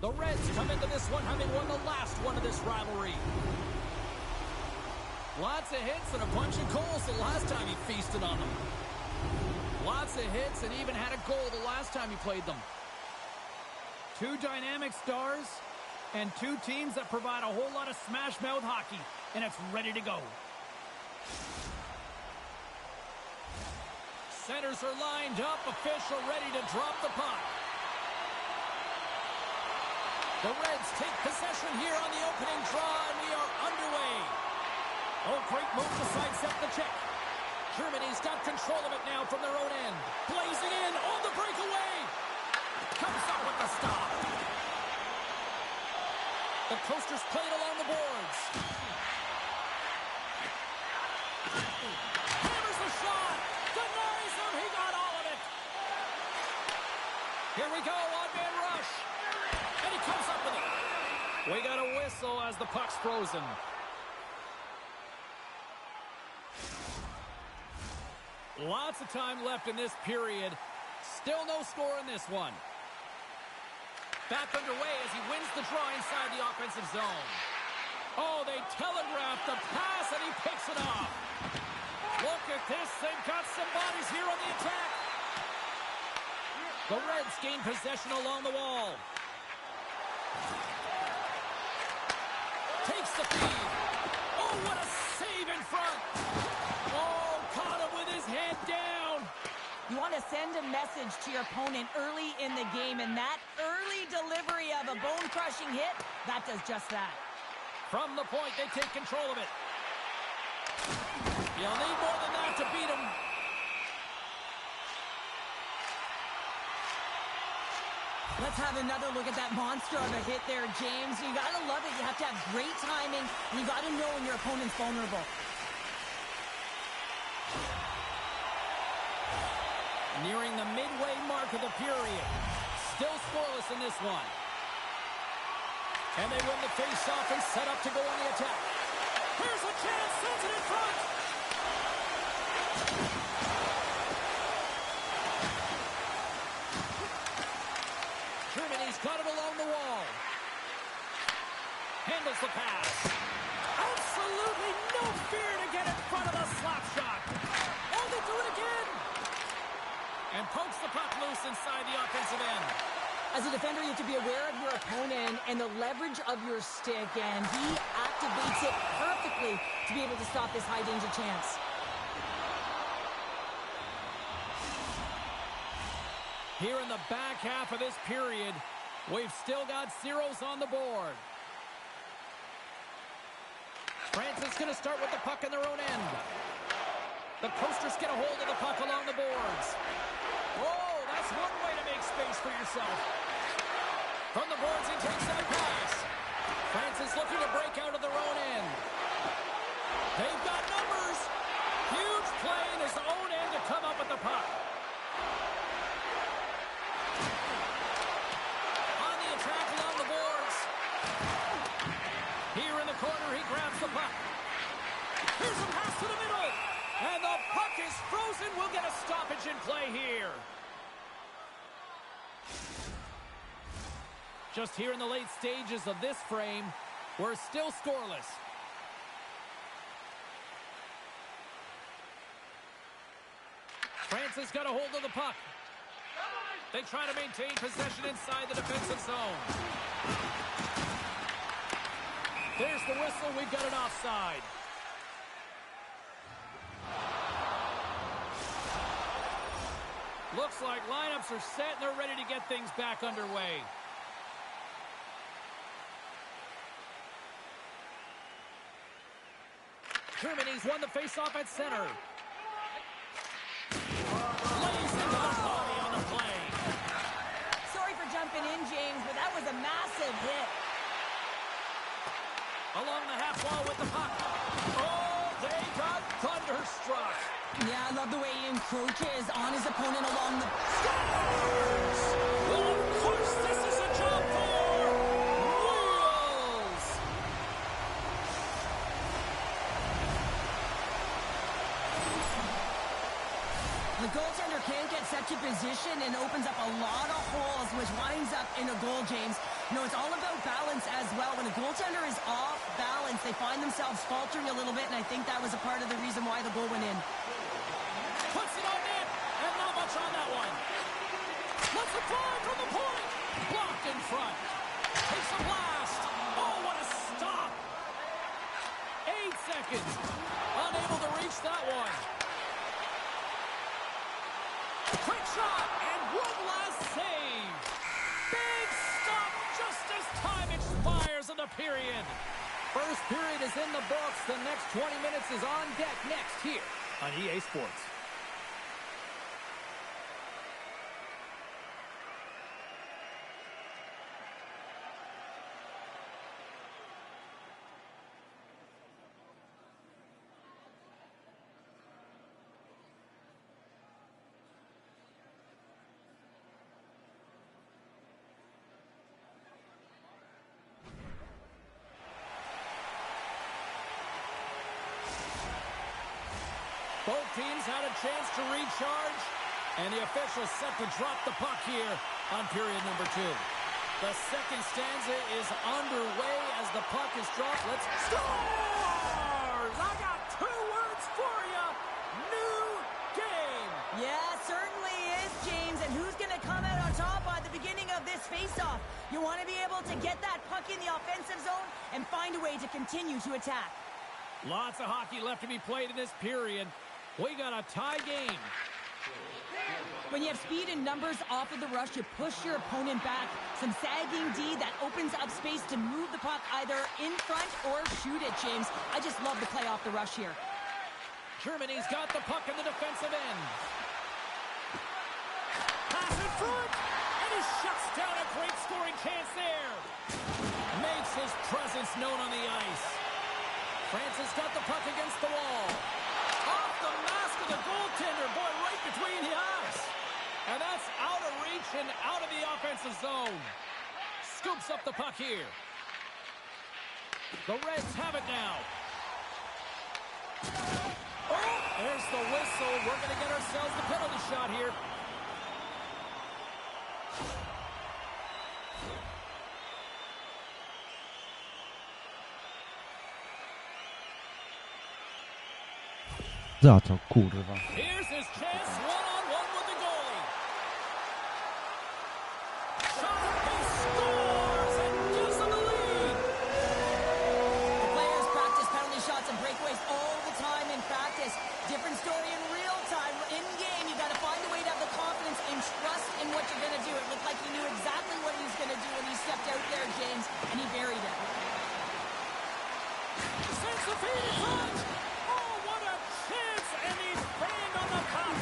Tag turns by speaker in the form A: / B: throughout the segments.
A: The Reds come into this one having won the last one of this rivalry. Lots of hits and a bunch of goals the last time he feasted on them. Lots of hits and even had a goal the last time he played them. Two dynamic stars and two teams that provide a whole lot of smash-mouth hockey, and it's ready to go. Centers are lined up, official ready to drop the puck. The Reds take possession here on the opening draw, and we are underway. Oh, great move to sidestep the check. Germany's got control of it now from their own end. Blazing in on the breakaway. Comes up with the stop. The coasters played along the boards. Hammers the shot. Denies him. He got all of it. Here we go. On-man rush. And he comes up with it. We got a whistle as the puck's frozen. Lots of time left in this period. Still no score in this one. Back underway as he wins the draw inside the offensive zone. Oh, they telegraphed the pass and he picks it off. Look at this. They've got some bodies here on the attack. The Reds gain possession along the wall. Takes the feed. Oh, what a save in front. Oh, caught him with his head down.
B: You want to send a message to your opponent early in the game, and that early delivery of a bone-crushing hit, that does just that.
A: From the point, they take control of it. You'll need more than that to beat him.
B: Let's have another look at that monster of a hit there, James. You got to love it. You have to have great timing, and you got to know when your opponent's vulnerable.
A: Nearing the midway mark of the period. Still scoreless in this one. And they win the face-off and set up to go on the attack. Here's a chance. Sends it in front. Germany's got it along the wall. Handles the pass. Absolutely no fear to get in front of the slap shot. Oh, they do it again. And pokes the puck loose inside the offensive end.
B: As a defender, you have to be aware of your opponent and the leverage of your stick, and he activates it perfectly to be able to stop this high-danger chance.
A: Here in the back half of this period, we've still got zeros on the board. France is going to start with the puck in their own end. The coasters get a hold of the puck along the boards. Oh, that's one way to make space for yourself. From the boards, he takes that pass. France is looking to break out of their own end. They've got numbers. Huge play in his own end to come up with the puck. On the attack along the boards. Here in the corner, he grabs the puck. Here's a pass to the middle. And the puck is frozen. We'll get a stoppage in play here. Just here in the late stages of this frame, we're still scoreless. France has got a hold of the puck. They try to maintain possession inside the defensive zone. There's the whistle. We've got an offside. Looks like lineups are set and they're ready to get things back underway. Germany's won the face-off at center. Lays into the body on the play.
B: Sorry for jumping in, James, but that was a massive hit.
A: Along the half wall with the puck. Oh, they got thunderstruck.
B: Yeah, I love the way he encroaches on his opponent along the...
A: Scores! Well, of course, this is a job for Wheels!
B: The goaltender can't get such a position and opens up a lot of holes, which winds up in a goal, James. You know, it's all about balance as well. When a goaltender is off balance, they find themselves faltering a little bit, and I think that was a part of the reason why the goal went in.
A: Puts it on net, and not much on that one. Let's it fly from the point. Blocked in front. Takes a blast. Oh, what a stop. 8 seconds. Unable to reach that one. Quick shot, and one last save. Big stop just as time expires in the period. First period is in the books. The next 20 minutes is on deck next here on EA Sports. Both teams had a chance to recharge, and the officials set to drop the puck here on period number 2. The second stanza is underway as the puck is dropped. Let's scores! I got 2 words for you. New game.
B: Yeah, certainly is, James. And who's going to come out on top by the beginning of this faceoff? You want to be able to get that puck in the offensive zone and find a way to continue to attack.
A: Lots of hockey left to be played in this period. We got a tie game.
B: When you have speed and numbers off of the rush, you push your opponent back. Some sagging D that opens up space to move the puck either in front or shoot it, James. I just love the play off the rush here.
A: Germany's got the puck in the defensive end. Pass in front, and he shuts down a great scoring chance there. Makes his presence known on the ice. France has got the puck against the wall. Off the mask of the goaltender, boy, right between the eyes. And that's out of reach and out of the offensive zone. Scoops up the puck here. The Reds have it now. Oh, there's the whistle. We're going to get ourselves the penalty shot here.
C: Za co, kurwa.
A: Here's his chance, one-on-one with the goalie. Shot, he scores and gives them the lead.
B: The players practice penalty shots and breakaways all the time in practice. Different story in real time. In game, you got to find a way to have the confidence and trust in what you're going to do. It looked like he knew exactly what he was going to do when he stepped out there, James, and he buried it.
A: Sends the feed in front. Oh, what a chance, and he's banged on the puck.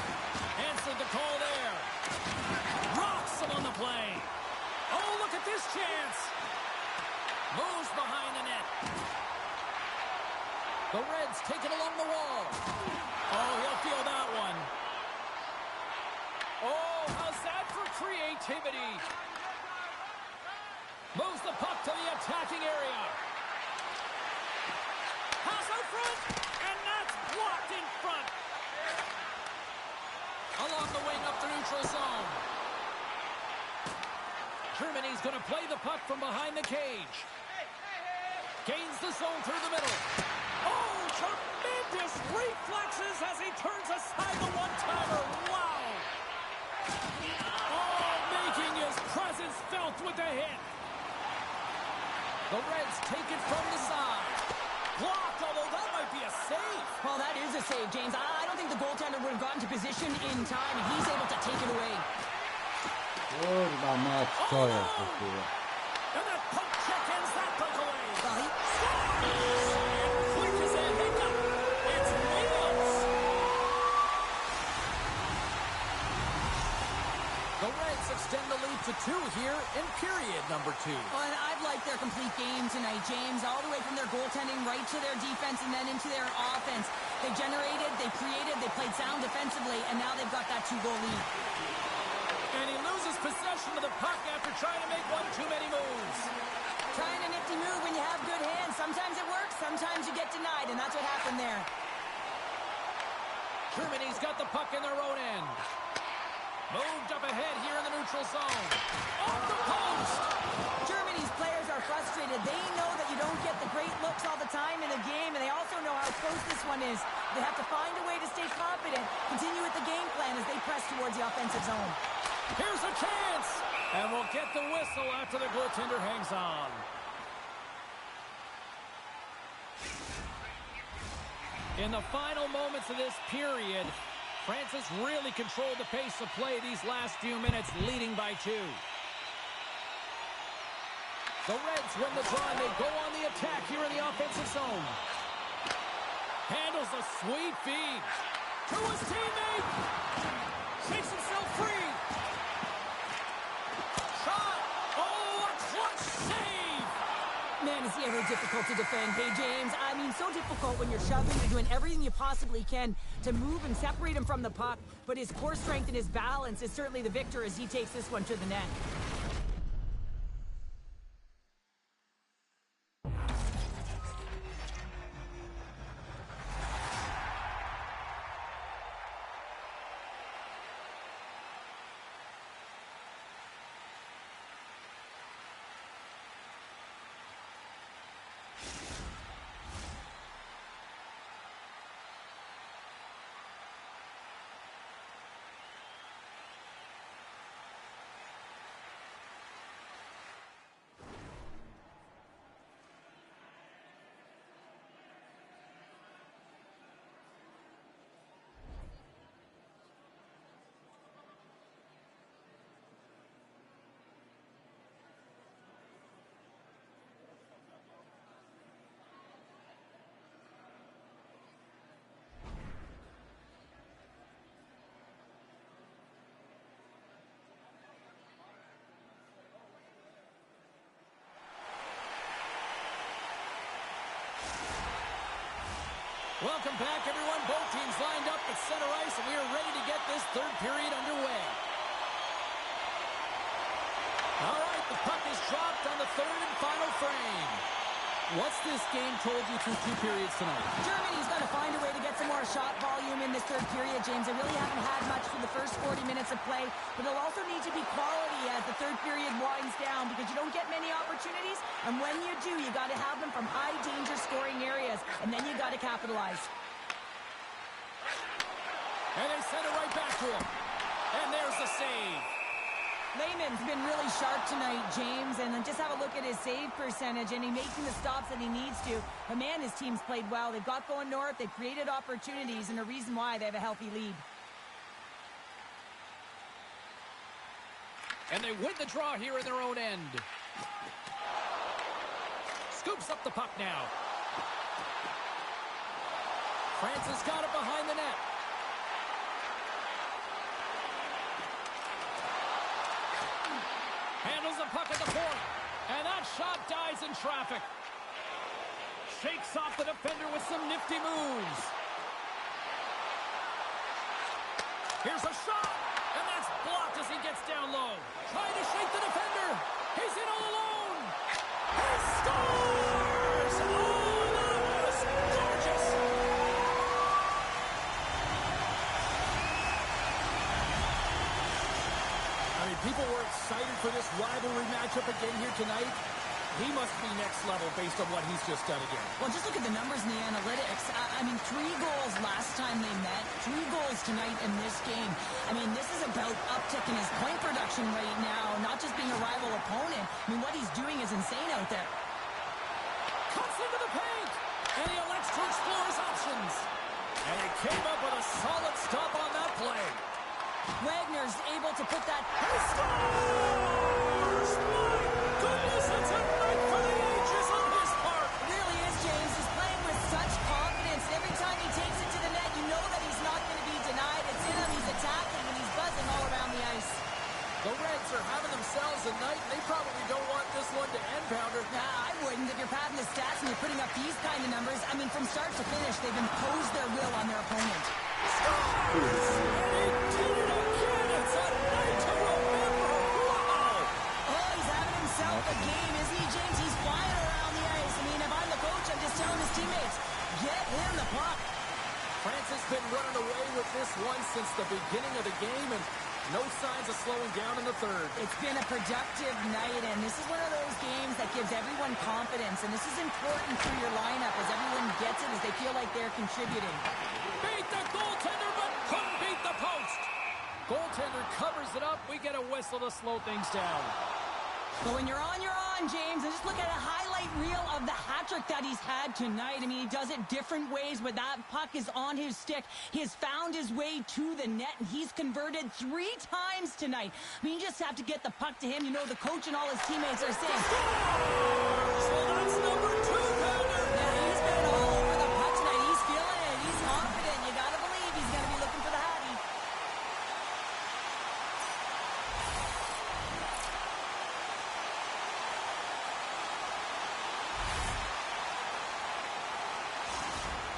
A: Answered the call there. Rocks him on the play. Oh, look at this chance. Moves behind the net. The Reds take it along the wall. Oh, he'll feel that one. Oh, how's that for creativity? Moves the puck to the attacking area. Pass out front, and that's blocked in front. Along the wing up the neutral zone. Germany's going to play the puck from behind the cage. Gains the zone through the middle. Oh, tremendous reflexes as he turns aside the one-timer. Wow. Oh, making his presence felt with the hit. The Reds take it from the side. Blocked, although that might be a save.
B: Well, that is a save, James. I don't think the goaltender would have gotten to position in time, and he's able to take it away.
C: Kurwa mać, co jest to kurwa?
A: And that puck check ends that breakaway.
B: Well, he...
A: Quick as a hiccup. It's Wheels. The Reds extend the lead to 2 here in period number 2.
B: Well, and I've liked their complete game tonight, James, all the way from their goaltending right to their defense and then into their offense. They generated, they created, they played sound defensively, and now they've got that 2-goal lead.
A: And he loses possession of the puck after trying to make one too many moves.
B: Trying a nifty move when you have good hands. Sometimes it works, sometimes you get denied, and that's what happened there.
A: Germany's got the puck in their own end. Moved up ahead here in the neutral zone. Off the post!
B: Germany's players are frustrated. They know that you don't get the great looks all the time in the game, and they also know how close this one is. They have to find a way to stay confident, continue with the game plan as they press towards the offensive zone.
A: Here's a chance! And we'll get the whistle after the goaltender hangs on. In the final moments of this period, France has really controlled the pace of play these last few minutes, leading by 2. The Reds win the draw, and they go on the attack here in the offensive zone. Handles a sweet feed to his teammate. Shakes himself free. Shot. Oh, a clutch save.
B: Man, is he ever difficult to defend. Hey, James, I mean, so difficult when you're shoving, you're doing everything you possibly can to move and separate him from the puck, but his core strength and his balance is certainly the victor as he takes this one to the net.
A: Welcome back, everyone. Both teams lined up at center ice, and we are ready to get this third period underway. All right, the puck is dropped on the third and final frame. What's this game told you through 2 periods tonight?
B: Germany's going to find a way to get some more shot volume in this third period, James. They really haven't had much through the first 40 minutes of play, but it'll also need to be quality as the third period winds down because you don't get many opportunities, and when you do, you got to have them from high-danger scoring areas, and then you got to capitalize.
A: And they send it right back to him. And there's the save.
B: Lehman's been really sharp tonight, James, and just have a look at his save percentage, and he's making the stops that he needs to. But man, his team's played well. They've got going north, they've created opportunities, and a reason why they have a healthy lead.
A: And they win the draw here in their own end. Scoops up the puck now. France has got it behind the net. Handles the puck at the point. And that shot dies in traffic. Shakes off the defender with some nifty moves. Here's a shot. And that's blocked as he gets down low. Trying to shake the defender. He's in all alone. He scores! Oh, that was gorgeous. I mean, people were excited for this rivalry matchup again here tonight. He must be next level based on what he's just done again.
B: Well, just look at the numbers in the analytics. I mean, 3 goals last time they met, 3 goals tonight in this game. I mean, this is about uptick in his point production right now, not just being a rival opponent. I mean, what he's doing is insane out there.
A: Cuts into the paint, and he elects to explore his options. And he came up with a solid stop on that play.
B: Wagner's able to put that...
A: He scores! My goodness, it's a night for the ages on his part.
B: It really is, James. He's playing with such confidence. Every time he takes it to the net, you know that he's not going to be denied. It's in him, he's attacking, and he's buzzing all around the ice.
A: The Reds are having themselves a night. They probably don't want this one to end, Pounder.
B: Nah, I wouldn't. If you're padding the stats and you're putting up these kind of numbers, I mean, from start to finish, they've imposed their will on their opponent.
A: Scores! And he did it again! It's a night to remember! Wow!
B: Oh, he's having himself a game, isn't he, James? He's flying around the ice. I mean, if I'm the coach, I'm just telling his teammates, get him the puck.
A: France has been running away with this one since the beginning of the game, and No signs of slowing down in the third.
B: It's been a productive night, and this is one of those games that gives everyone confidence, and this is important for your lineup as everyone gets it, as they feel like they're contributing.
A: Beat the goaltender, but couldn't beat the post. Goaltender covers it up. We get a whistle to slow things down.
B: But when you're on, James. And just look at a highlight reel of the hat-trick that he's had tonight. I mean, he does it different ways, but that puck is on his stick. He has found his way to the net, and he's converted 3 times tonight. I mean, you just have to get the puck to him. You know, the coach and all his teammates are saying,
A: So that's number 2, Pounder.
B: yeah, he's been all over the puck tonight. He's feeling it. He's confident. You got to believe he's going to be looking for the Hattie.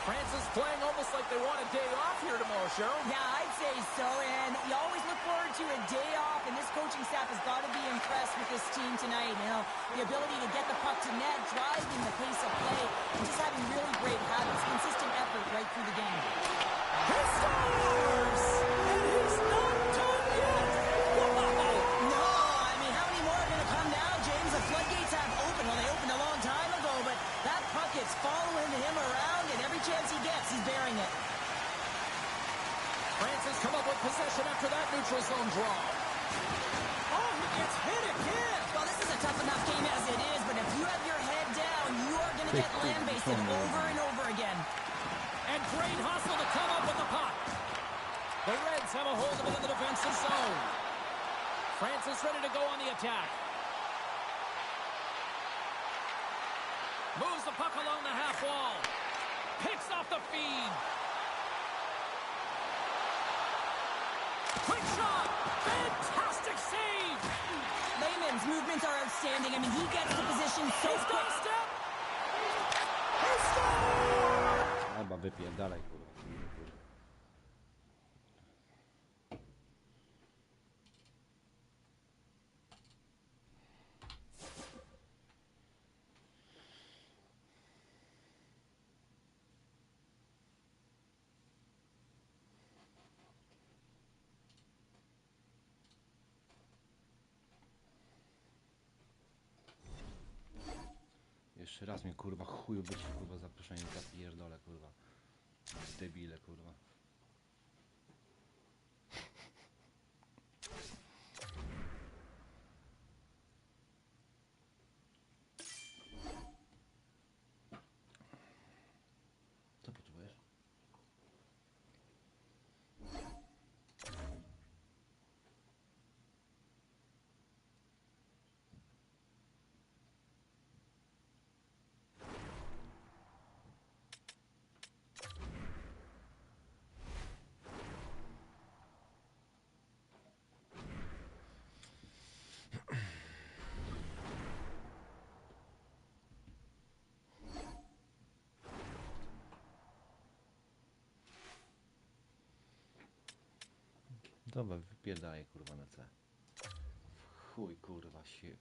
A: Francis playing almost like they want a day off here tomorrow, Cheryl.
B: Yeah, I'd say so, and you always look forward to a day off, and this coaching staff has got to be impressed with this team tonight. You know, the ability to get the puck to net, driving the pace of play, and just having really great habits, consistent effort right through the game.
A: He scores! And he's not done yet! Wow!
B: No, I mean, how many more are going to come now, James? The floodgates have opened. Well, they opened a long time ago, but that puck is following him around, and every chance he gets, he's bearing it.
A: Francis come up with possession after that neutral zone draw. Oh, he gets hit again!
B: Well, this is a tough enough game as it is, but if you have your head down, you are going to get lambasted over and over again.
A: And great hustle to come up with the puck. The Reds have a hold of it in the defensive zone. Francis ready to go on the attack. Moves the puck along the half wall. Picks off the feed. Quick shot! Fantastic save!
B: Lehman's movements are outstanding. I mean, he gets the position so quick.
A: Step! He scored!
C: Alba wypierdalaj, kurwa. Jeszcze raz mnie, kurwa, chuju być, kurwa, zaproszenie za pierdolę, kurwa. Debile, kurwa. Co potrzebujesz? Dobra, wypierdalaj, kurwa, na C. Chuj, kurwa, się.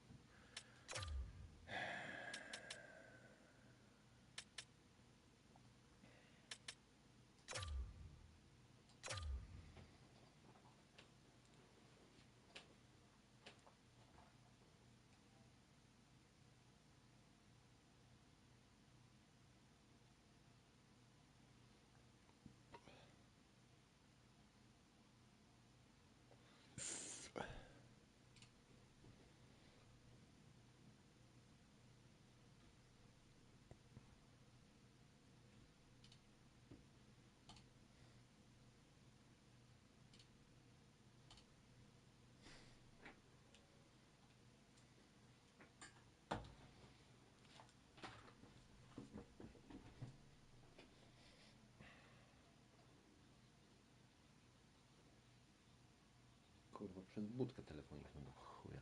C: Kurwa, przez budkę telefoniczną do chuja.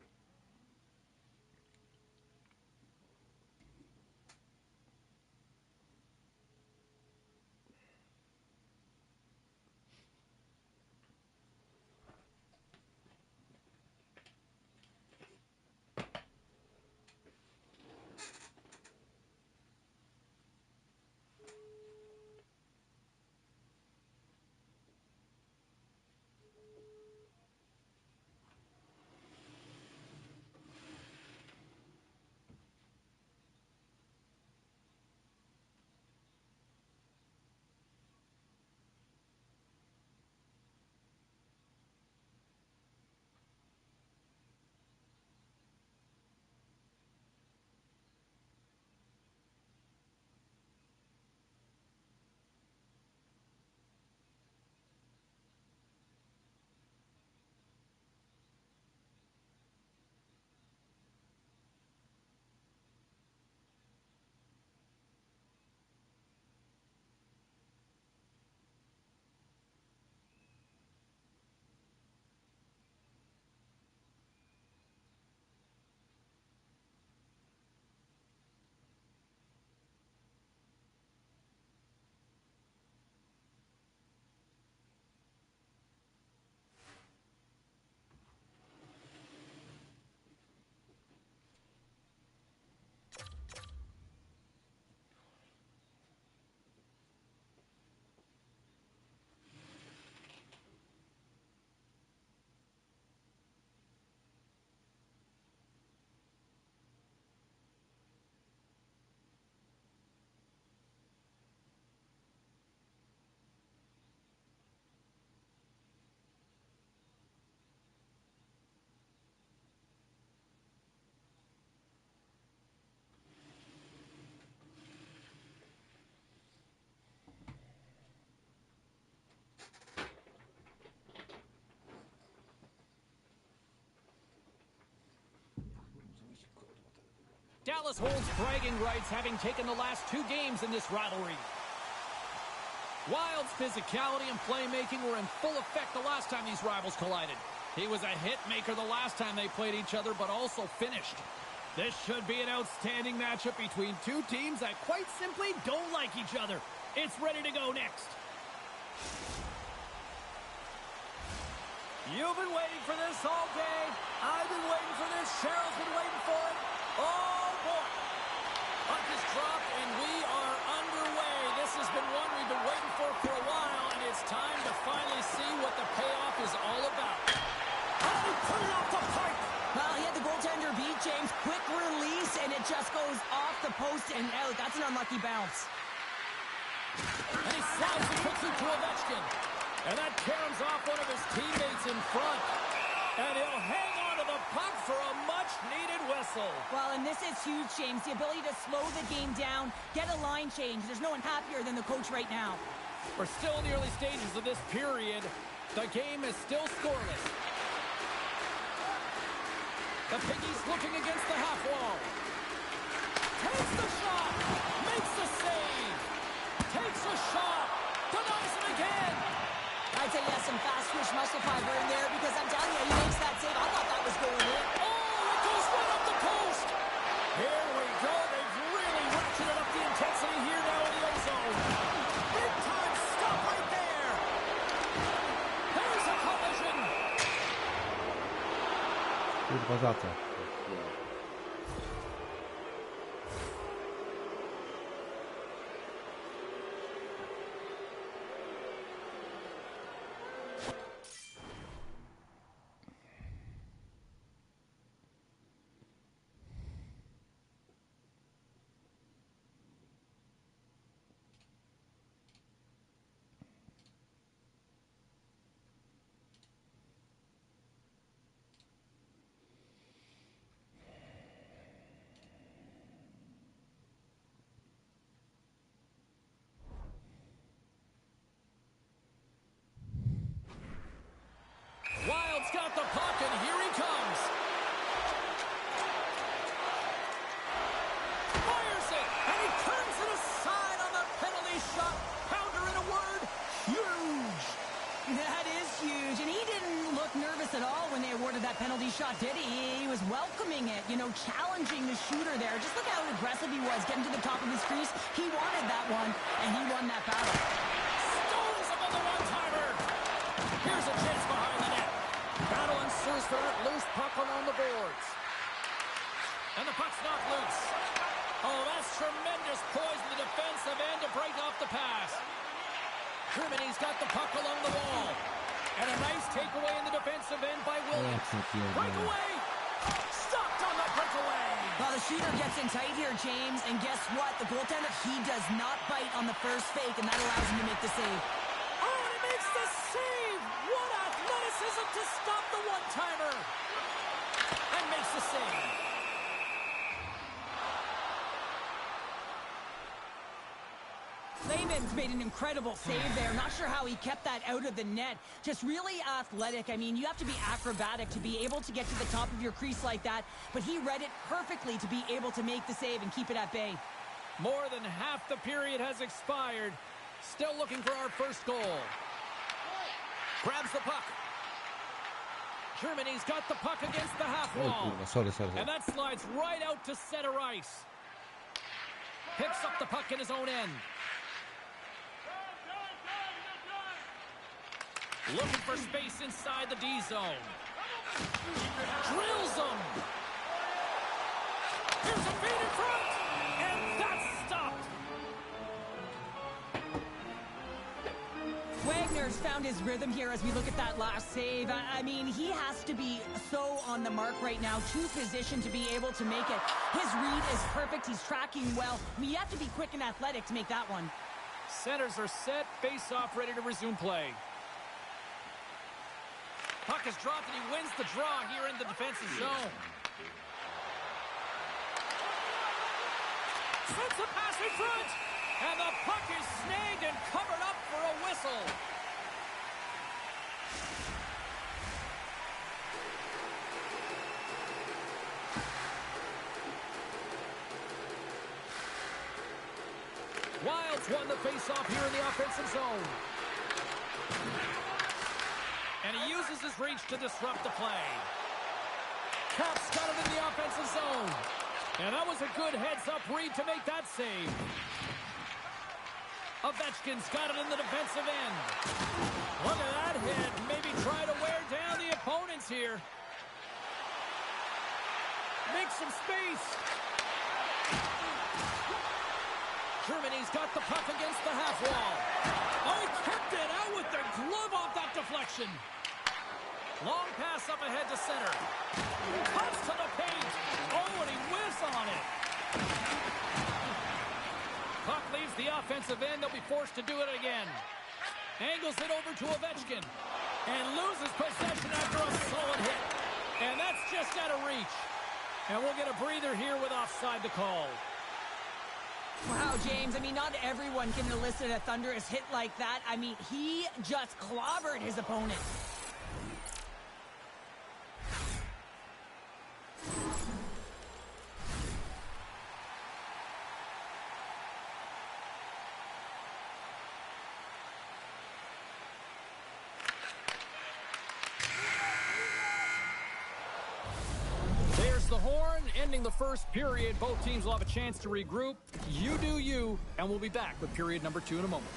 A: Dallas holds bragging rights, having taken the last 2 games in this rivalry. Wild's physicality and playmaking were in full effect the last time these rivals collided. He was a hit maker the last time they played each other, but also finished. This should be an outstanding matchup between 2 teams that quite simply don't like each other. It's ready to go next. You've been waiting for this all day. I've been waiting for this. Cheryl's been waiting for it. Oh, boy. Puck is dropped, and we are underway. This has been one we've been waiting for a while, and it's time to finally see what the payoff is all about. Oh, he put it off the pipe.
B: Well, he had the goaltender beat, James. Quick release, and it just goes off the post and out. That's an unlucky bounce.
A: And he slides it quickly to Ovechkin. And that caroms off one of his teammates in front. And he'll hang on to the puck for a much-needed whistle.
B: Well, and this is huge, James. The ability to slow the game down, get a line change. There's no one happier than the coach right now.
A: We're still in the early stages of this period. The game is still scoreless. The Piggies looking against the half wall. Takes the shot. Makes the save. Takes a shot. Denies it again.
B: I'd say he has some fast twitch muscle fiber in there because I'm telling you, he makes that save. I thought that was going in.
A: Oh, it goes right up the post. Here we go. They've really ratcheted up the intensity here now in the ozone. Big time stop right there. There's a collision.
C: Kurwa za co?
A: Wild's got the puck, and here he comes. Fires it, and he turns it aside on the penalty shot. Pounder, in a word, huge.
B: That is huge, and he didn't look nervous at all when they awarded that penalty shot, did he? He was welcoming it, you know, challenging the shooter there. Just look how aggressive he was, getting to the top of his crease. He wanted that one, and he won that battle.
A: Stones him on the one-timer. Here's a chance behind the net. Battle ensues for that loose puck along the boards. And the puck's not loose. Oh, that's tremendous poise in the defensive end to break off the pass. Germany's got the puck along the wall. And a nice takeaway in the defensive end by Williams. Breakaway! Stopped on the breakaway!
B: Well, the shooter gets in tight here, James, and guess what? The goaltender, he does not bite on the first fake, and that allows him to make the save.
A: Oh, and he makes the save! What athleticism to stop the one-timer! And makes the save.
B: Lehman's made an incredible save there. Not sure how he kept that out of the net. Just really athletic. I mean, you have to be acrobatic to be able to get to the top of your crease like that, but he read it perfectly to be able to make the save and keep it at bay.
A: More than half the period has expired. Still looking for our first goal. Grabs the puck. Germany's got the puck against the half wall.
C: Sorry.
A: And that slides right out to center ice. Picks up the puck in his own end. Looking for space inside the D zone. Drills him. Here's a feed in front. And that's stopped.
B: Wagner's found his rhythm here as we look at that last save. I mean, he has to be so on the mark right now, too positioned to be able to make it. His read is perfect. He's tracking well. I mean, you have to be quick and athletic to make that one.
A: Centers are set. Face-off ready to resume play. Puck is dropped and he wins the draw here in the defensive zone. Sends a pass in front. And the puck is snagged and covered up for a whistle. Caps won the face-off here in the offensive zone. And he uses his reach to disrupt the play. Caps got it in the offensive zone. And that was a good heads-up read to make that save. Ovechkin's got it in the defensive end. Look at that hit. Maybe try to wear down the opponents here. Make some space. Germany's got the puck against the half wall. Oh, he kept it out with the glove off that deflection. Long pass up ahead to center. Cuts to the paint. Oh, and he whiffs on it. Puck leaves the offensive end. They'll be forced to do it again. Angles it over to Ovechkin. And loses possession after a solid hit. And that's just out of reach. And we'll get a breather here with offside the call.
B: Wow, James, I mean, not everyone can elicit a thunderous hit like that. I mean, he just clobbered his opponent.
A: The horn ending the first period. Both teams will have a chance to regroup. You do you, and we'll be back with period number 2 in a moment.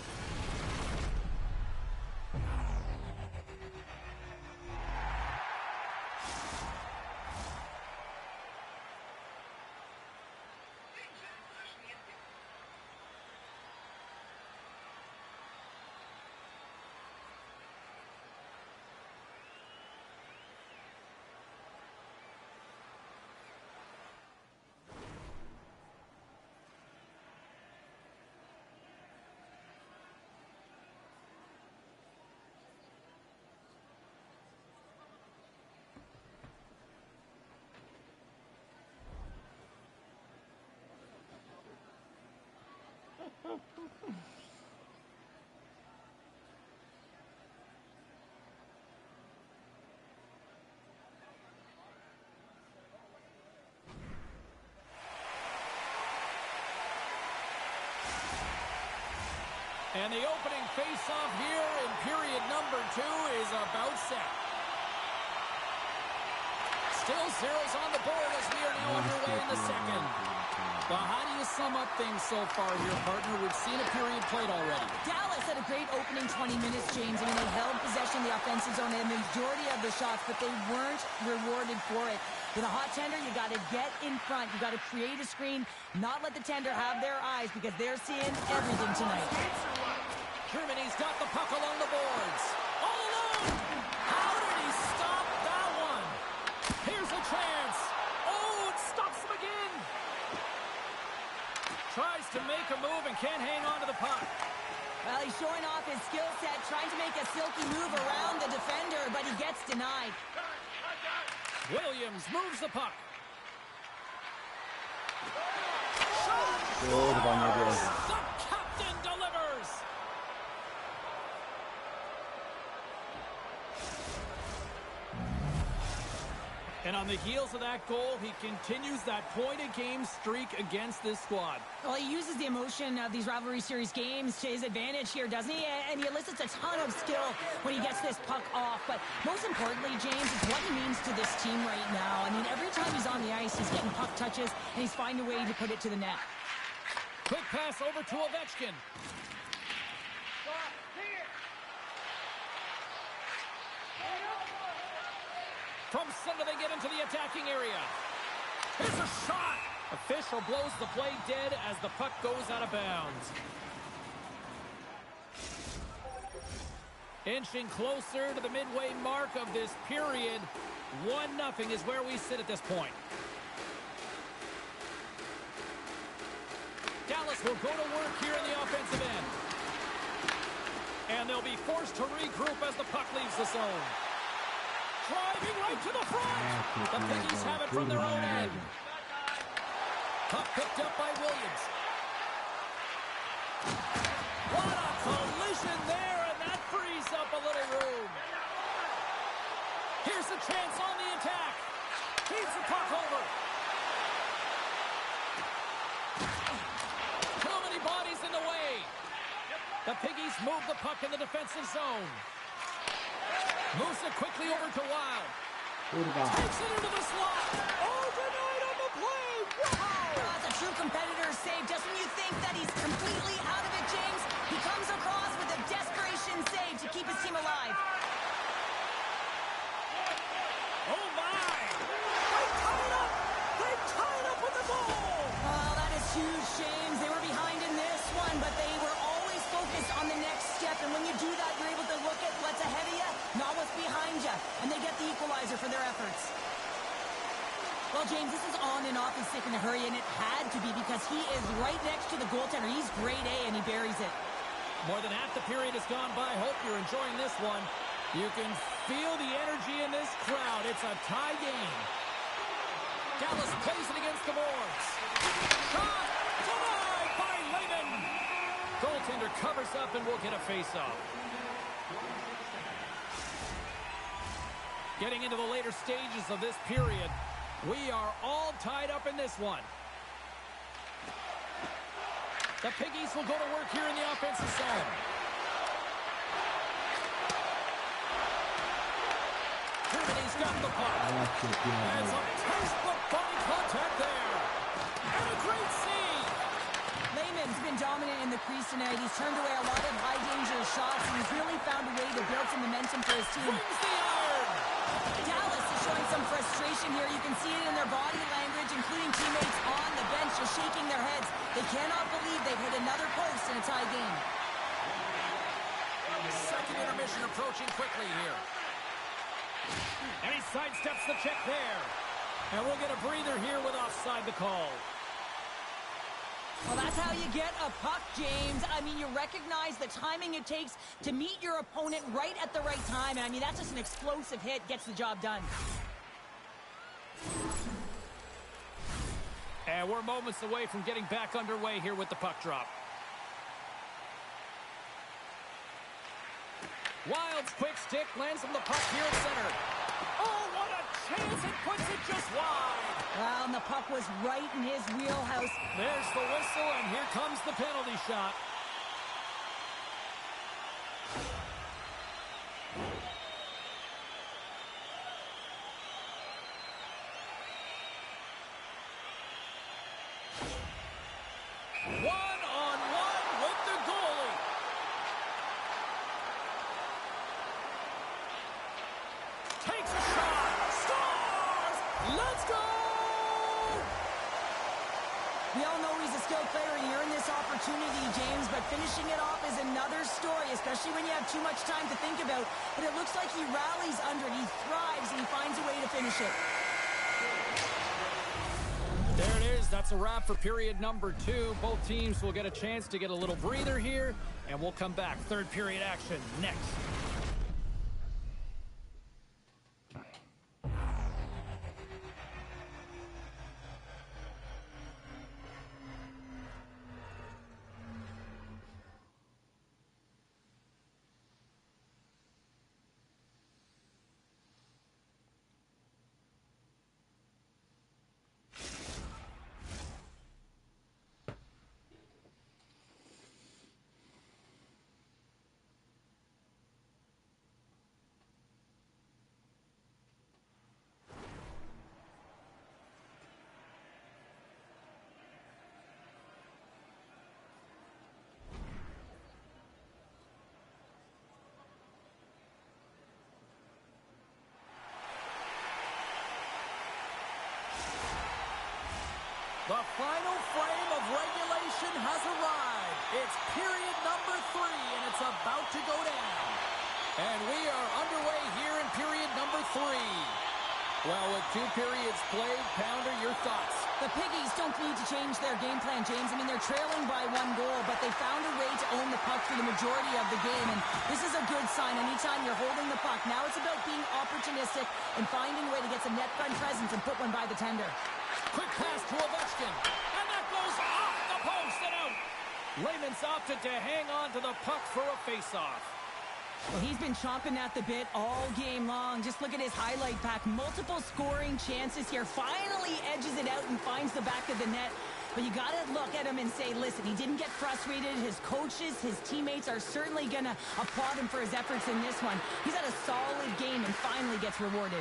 A: And the opening face-off here in period number 2 is about set. Still zeros on the board as we are now underway in the second. Well, how do you sum up things so far here, partner? We've seen a period played already.
B: Dallas had a great opening 20 minutes, James. I mean, they held possession of the offensive zone and the majority of the shots, but they weren't rewarded for it. With a hot tender, you got to get in front. You got to create a screen, not let the tender have their eyes because they're seeing everything tonight.
A: Germany's got the puck along the boards. All alone! How did he stop that one? Here's a chance. Oh, it stops him again. Tries to make a move and can't hang on to the puck.
B: Well, he's showing off his skill set, trying to make a silky move around the defender, but he gets denied.
A: Williams moves the puck.
C: Kurwa, nie wierzę.
A: The captain delivers. And on the heels of that goal, he continues that point-a-game streak against this squad.
B: Well, he uses the emotion of these rivalry series games to his advantage here, doesn't he? And he elicits a ton of skill when he gets this puck off. But most importantly, James, it's what he means to this team right now. I mean, every time he's on the ice, he's getting puck touches, and he's finding a way to put it to the net.
A: Quick pass over to Ovechkin. From center, they get into the attacking area. Here's a shot. Official blows the play dead as the puck goes out of bounds. Inching closer to the midway mark of this period. 1-0 is where we sit at this point. Dallas will go to work here in the offensive end. And they'll be forced to regroup as the puck leaves the zone. Driving right to the front. The Piggies have it from their own end. Puck picked up by Williams. What a collision there, and that frees up a little room. Here's a chance on the attack. Feeds the puck over. Too many bodies in the way. puck in the defensive zone. Moves it quickly over to Wild.
D: Kurwa.
A: Takes it into the slot. Oh, denied on the play. Wow!
B: That's a true competitor save. Just when you think that he's completely out of it, James, he comes across with a desperation save to keep his team alive.
A: Oh, my! They tie it up! They tie it up with the goal!
B: Oh, that is huge, James. They were behind in this one, but they were always focused on the next step. And when you do that, you're able to look at what's ahead of you, not what's behind you. And they get the equalizer for their efforts. Well, James, this is on and off his stick in a hurry, and it had to be because he is right next to the goaltender. He's grade A, and he buries it.
A: More than half the period has gone by. Hope you're enjoying this one. You can feel the energy in this crowd. It's a tie game. Dallas plays it against the boards. Shot! Denied by Lehman! Goaltender covers up and will get a face-off. Getting into the later stages of this period, we are all tied up in this one. The Piggies will go to work here in the offensive zone. Germany's got the puck. And some textbook body contact there. And a great save.
B: Lehman's been dominant in the crease tonight. He's turned away a lot of high-danger shots, and he's really found a way to build some momentum for his team.
A: Wins the iron.
B: Dallas is showing some frustration here. You can see it in their body language, including teammates on the bench just shaking their heads. They cannot believe they've hit another post in a tie game.
A: Second intermission approaching quickly here. And he sidesteps the check there. And we'll get a breather here with offside the call.
B: Well, that's how you get a puck, James. I mean, you recognize the timing it takes to meet your opponent right at the right time. And, I mean, that's just an explosive hit. Gets the job done.
A: And we're moments away from getting back underway here with the puck drop. Wild's quick stick lands him the puck here at center. Oh, what a chance! It puts it just wide.
B: Well, and the puck was right in his wheelhouse.
A: There's the whistle, and here comes the penalty shot. One-on-one with the goalie. Takes a shot. Scores! Let's go!
B: We all know he's a skilled player, and you're in this opportunity, James, but finishing it off is another story, especially when you have too much time to think about. But it looks like he rallies under it. He thrives, and he finds a way to finish it.
A: There it is. That's a wrap for period number 2. Both teams will get a chance to get a little breather here, and we'll come back. Third period action next. The final frame of regulation has arrived. It's period number 3, and it's about to go down. And we are underway here in period number 3. Well, with 2 periods played, Pounder, your thoughts?
B: The Piggies don't need to change their game plan, James. I mean, they're trailing by 1 goal, but they found a way to own the puck for the majority of the game, and this is a good sign anytime you're holding the puck. Now it's about being opportunistic and finding a way to get some net front presence and put one by the tender.
A: Quick pass to Ovechkin, and that goes off the post and out. Lehman's opted to hang on to the puck for a face-off.
B: Well, he's been chomping at the bit all game long. Just look at his highlight pack. Multiple scoring chances here. Finally edges it out and finds the back of the net. But you got to look at him and say, listen, he didn't get frustrated. His coaches, his teammates are certainly going to applaud him for his efforts in this one. He's had a solid game and finally gets rewarded.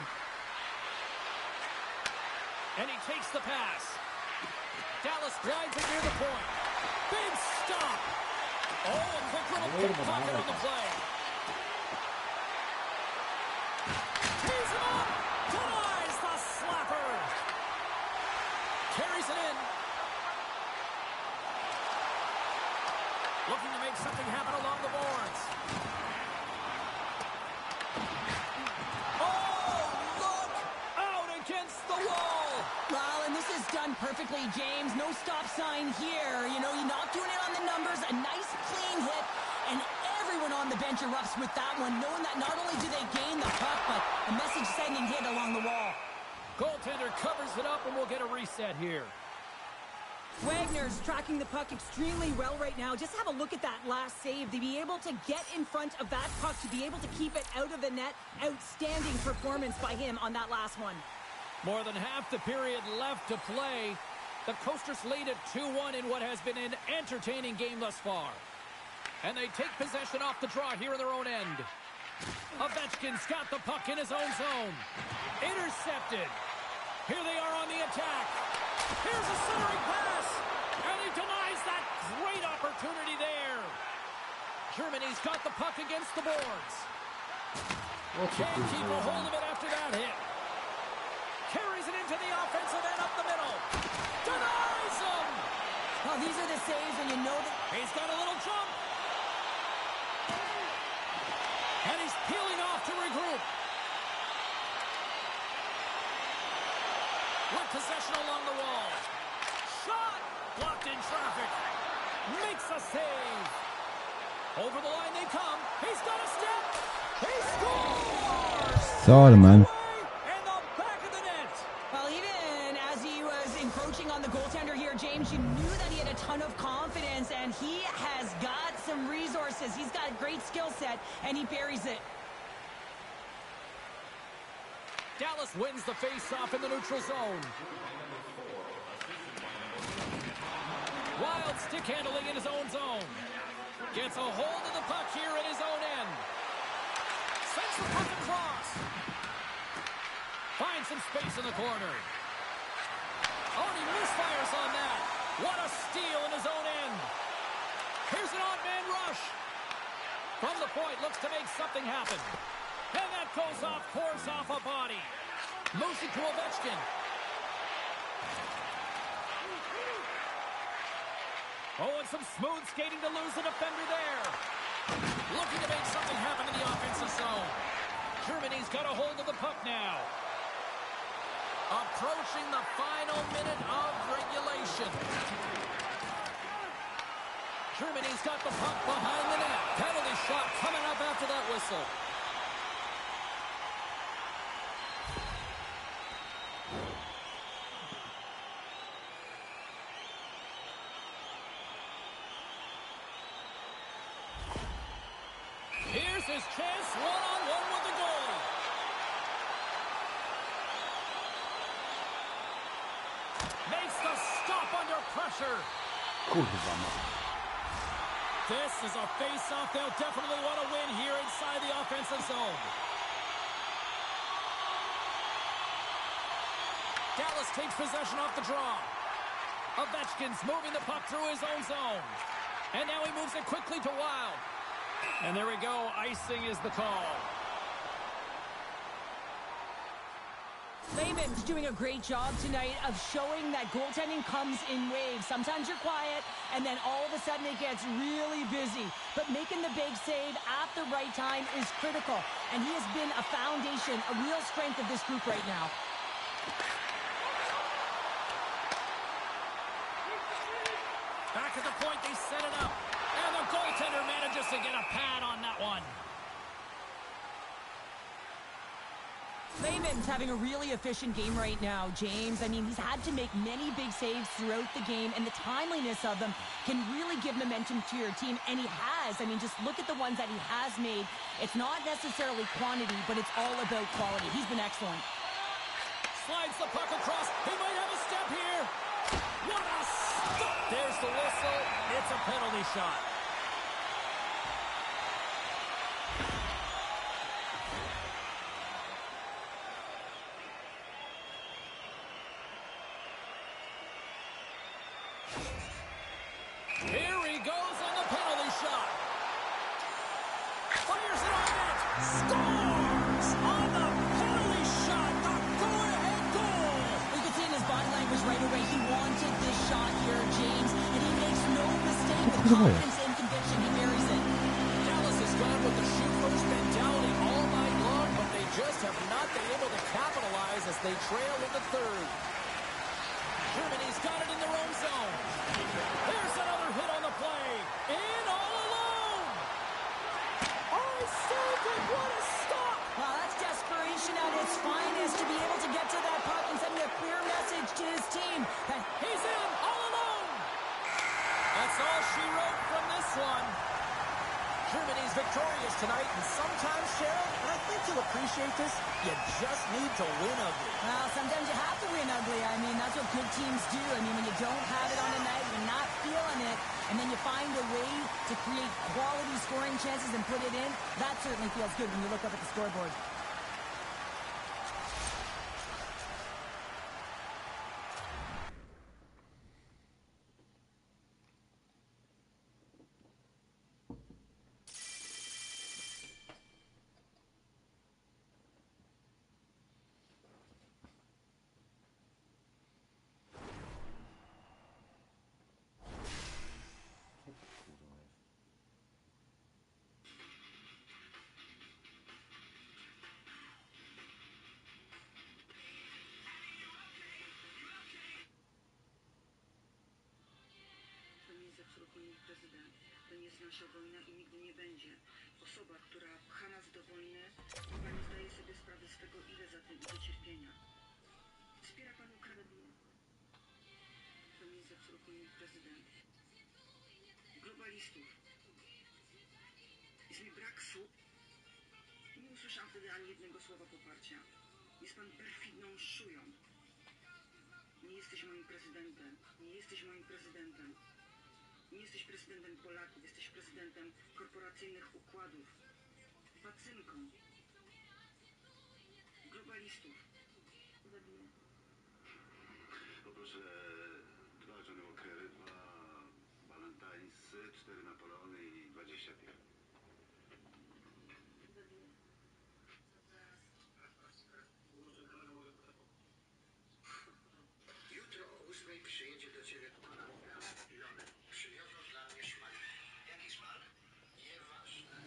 A: And he takes the pass. Dallas glides it near the point. Big stop. Oh, a quick little pickpocket on the play. Tees him up. Denies the slapper. Carries it in. Looking to make something happen along the boards. Oh, look! Out against the wall.
B: Well, and this is done perfectly, James. No stop sign here. You know, you're not doing it on the numbers. A nice, clean hit. And everyone on the bench erupts with that one, knowing that not only do they gain the puck, but a message-sending hit along the wall.
A: Goaltender covers it up, and we'll get a reset here.
B: Wagner's tracking the puck extremely well right now. Just have a look at that last save. To be able to get in front of that puck, to be able to keep it out of the net, outstanding performance by him on that last one.
A: More than half the period left to play. The Coasters lead at 2-1 in what has been an entertaining game thus far. And they take possession off the draw here in their own end. Ovechkin's got the puck in his own zone. Intercepted. Here they are on the attack. Here's a centering pass. And he denies that great opportunity there. Germany's got the puck against the boards. Can't keep a hold of it after that hit. Carries it into the offensive end up the middle. Denies him.
B: Well, these are the saves when you know that
A: He's got a little jump. And he's peeling off to regroup. With possession along the wall. Shot! Blocked in traffic. Makes a save. Over the line they come. He's got a step. He scores!
C: Sorry, man.
A: In the back of the net.
B: well, even as he was encroaching on the goaltender here, James, you knew that he had a ton of confidence, and he has got some resources. He's got a great skill set, and he buries it.
A: Dallas wins the face-off in the neutral zone. Wild stick handling in his own zone. Gets a hold of the puck here in his own end. Sends the puck across. Finds some space in the corner. Oh, and he misfires on that. What a steal in his own end. Here's an odd-man rush. From the point, looks to make something happen. And that goes off course off a body. Moves it to Ovechkin. Oh, and some smooth skating to lose the defender there. Looking to make something happen in the offensive zone. Germany's got a hold of the puck now. Approaching the final minute of regulation. Germany's got the puck behind the net. Penalty shot coming up after that whistle. Here's his chance, one-on-one with the goalie. Makes the stop under pressure.
C: Kurwa, no.
A: This is a face-off they'll definitely want to win here inside the offensive zone. Dallas takes possession off the draw. Ovechkin's moving the puck through his own zone. And now he moves it quickly to Wild. And there we go. Icing is the call.
B: Lehman's doing a great job tonight of showing that goaltending comes in waves. Sometimes you're quiet, and then all of a sudden it gets really busy. But making the big save at the right time is critical. And he has been a foundation, a real strength of this group right now.
A: Back at the point, they set it up. And the goaltender manages to get a pad on that one.
B: Lehman's having a really efficient game right now, James. I mean, he's had to make many big saves throughout the game, and the timeliness of them can really give momentum to your team, and he has. I mean, just look at the ones that he has made. It's not necessarily quantity, but it's all about quality. He's been excellent.
A: Slides the puck across. He might have a step here. What a There's the whistle. It's a penalty shot. Here he goes on the penalty shot. Fires it on net. Scores on the penalty shot. The go-ahead goal.
B: You can see in his body language right away, he wanted this shot here, James, and he makes no mistake with confidence and conviction. He buries it.
A: Dallas has gone with the shoot first mentality all night long, but they just have not been able to capitalize as they trail in the third. Germany's got it in their own zone. There's another hit on the play. In all alone. Oh, Celtic, what a stop.
B: Wow, that's desperation at its finest to be able to get to that puck and send a clear message to his team that
A: He's in all alone. That's all she wrote from this one. Germany's victorious tonight, and sometimes, Cheryl, and I think you'll appreciate this, you just need to win ugly.
B: well, sometimes you have to win ugly. I mean, that's what good teams do. I mean, when you don't have it on a night, you're not feeling it, and then you find a way to create quality scoring chances and put it in, that certainly feels good when you look up at the scoreboard.
D: Prezydent. To nie jest nasza wojna i nigdy nie będzie. Osoba, która pcha nas do wojny, chyba nie zdaje sobie sprawy z tego, ile za tym idzie cierpienia. Wspiera pan Ukrainę. To nie jest absolutnie prezydent. Globalistów. Jest mi brak słów. Nie usłyszałam wtedy ani jednego słowa poparcia. Jest pan perfidną szują. Nie jesteś moim prezydentem. Nie jesteś moim prezydentem. Nie jesteś prezydentem Polaków, jesteś prezydentem korporacyjnych układów. Pacynką. Globalistów. Zabiję.
E: Poproszę 2 Johnny Walkery, 2 Valentine'sy, 4 Napoleony i 20 pier.
D: Zabiję.
E: Jutro o 8 przyjedzie do ciebie Lony. Przywiozą dla mnie szmal. Jaki szmal? Nieważne.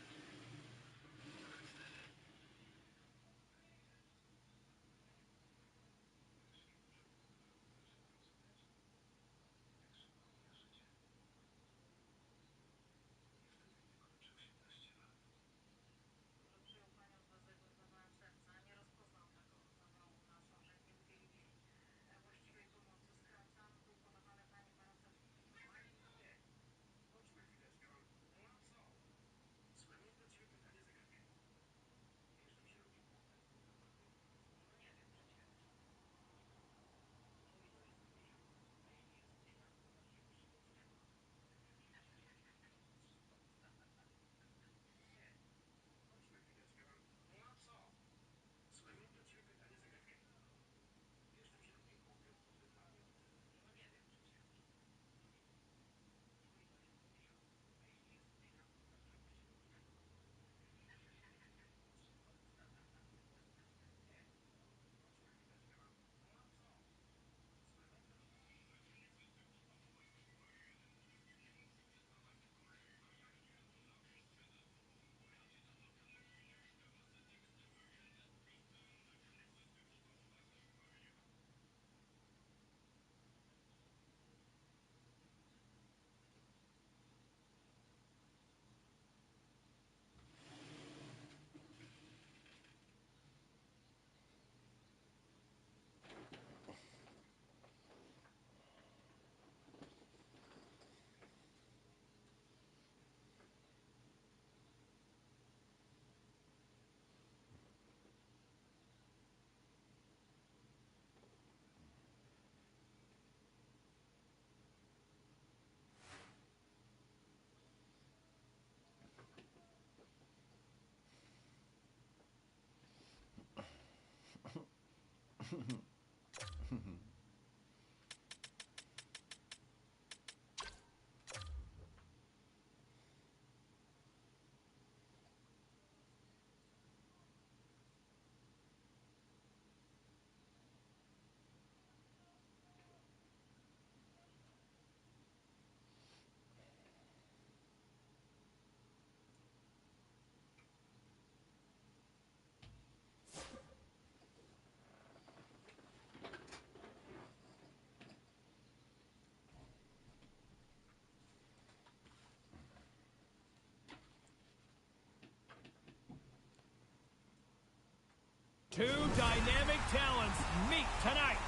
A: Two dynamic talents meet tonight.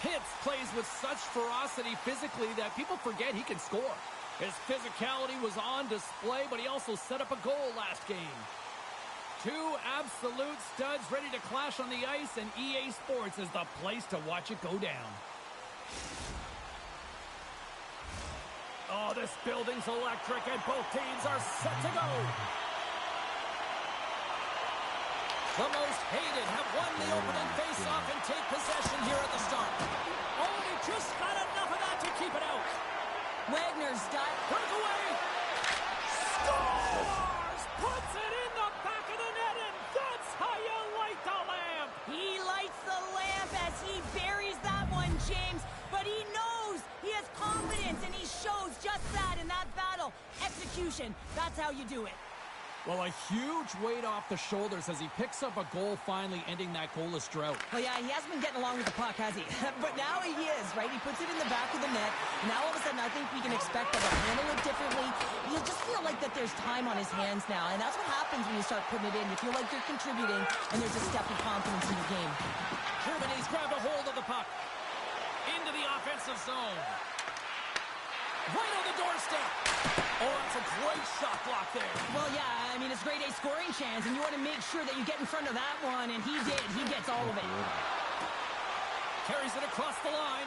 A: Pitts plays with such ferocity physically that people forget he can score. His physicality was on display, but he also set up a goal last game. Two absolute studs ready to clash on the ice, and EA Sports is the place to watch it go down. Oh, this building's electric, and both teams are set to go. The most hated have won the opening face-off and take possession here at the start. Oh, he just got enough of that to keep it out.
B: Wagner's got...
A: Breakaway! Scores! Puts it in the back of the net, and that's how you light the lamp!
B: He lights the lamp as he buries that one, James. But he knows he has confidence, and he shows just that in that battle. Execution, that's how you do it.
A: Well, a huge weight off the shoulders as he picks up a goal, finally ending that goalless drought.
B: Well, yeah, he hasn't been getting along with the puck, has he? But now he is, right? He puts it in the back of the net. And now all of a sudden, I think we can expect that he'll handle it differently. You just feel like that there's time on his hands now. And that's what happens when you start putting it in. You feel like you're contributing, and there's a step of confidence in the game.
A: Germany's grabbed a hold of the puck. Into the offensive zone. Right on the doorstep. Oh, that's a great shot block there.
B: Well, yeah, I mean, it's a grade A scoring chance, and you want to make sure that you get in front of that one, and he did. He gets all of it.
A: Carries it across the line.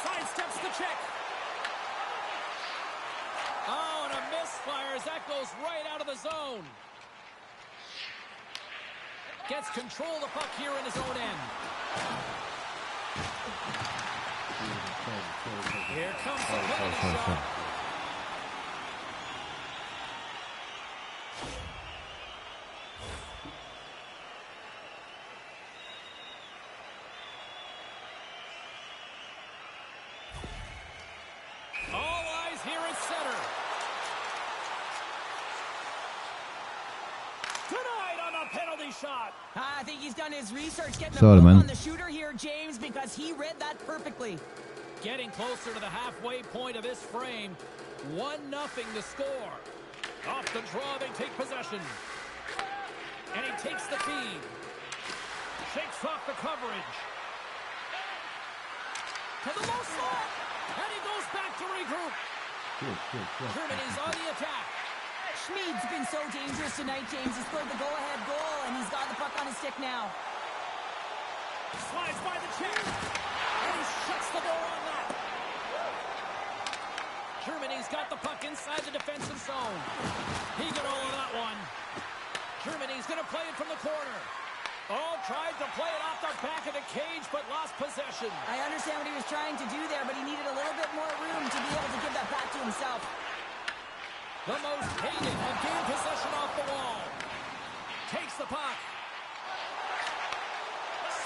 A: Sidesteps the check. Oh, and a misfire as that goes right out of the zone. Gets control of the puck here in his own end. Here comes the penalty shot. All eyes here at center. Tonight on the penalty shot.
B: I think he's done his research, getting
C: Sorry,
B: a
C: man.
B: look on the shooter here, James, because he read that perfectly.
A: Getting closer to the halfway point of this frame. 1-0 to score. Off the draw, they take possession. And he takes the feed. Shakes off the coverage. To the low slot. And he goes back to regroup. Germany's on the attack.
B: Schmid's been so dangerous tonight, James. He scored the go-ahead goal, and he's got the puck on his stick now.
A: Slides by the check. And he shuts the door on that. Germany's got the puck inside the defensive zone. He got all of that one. Germany's going to play it from the corner. Oh, tried to play it off the back of the cage, but lost possession.
B: I understand what he was trying to do there, but he needed a little bit more room to be able to give that back to himself.
A: The most hated have gained possession off the wall. Takes the puck.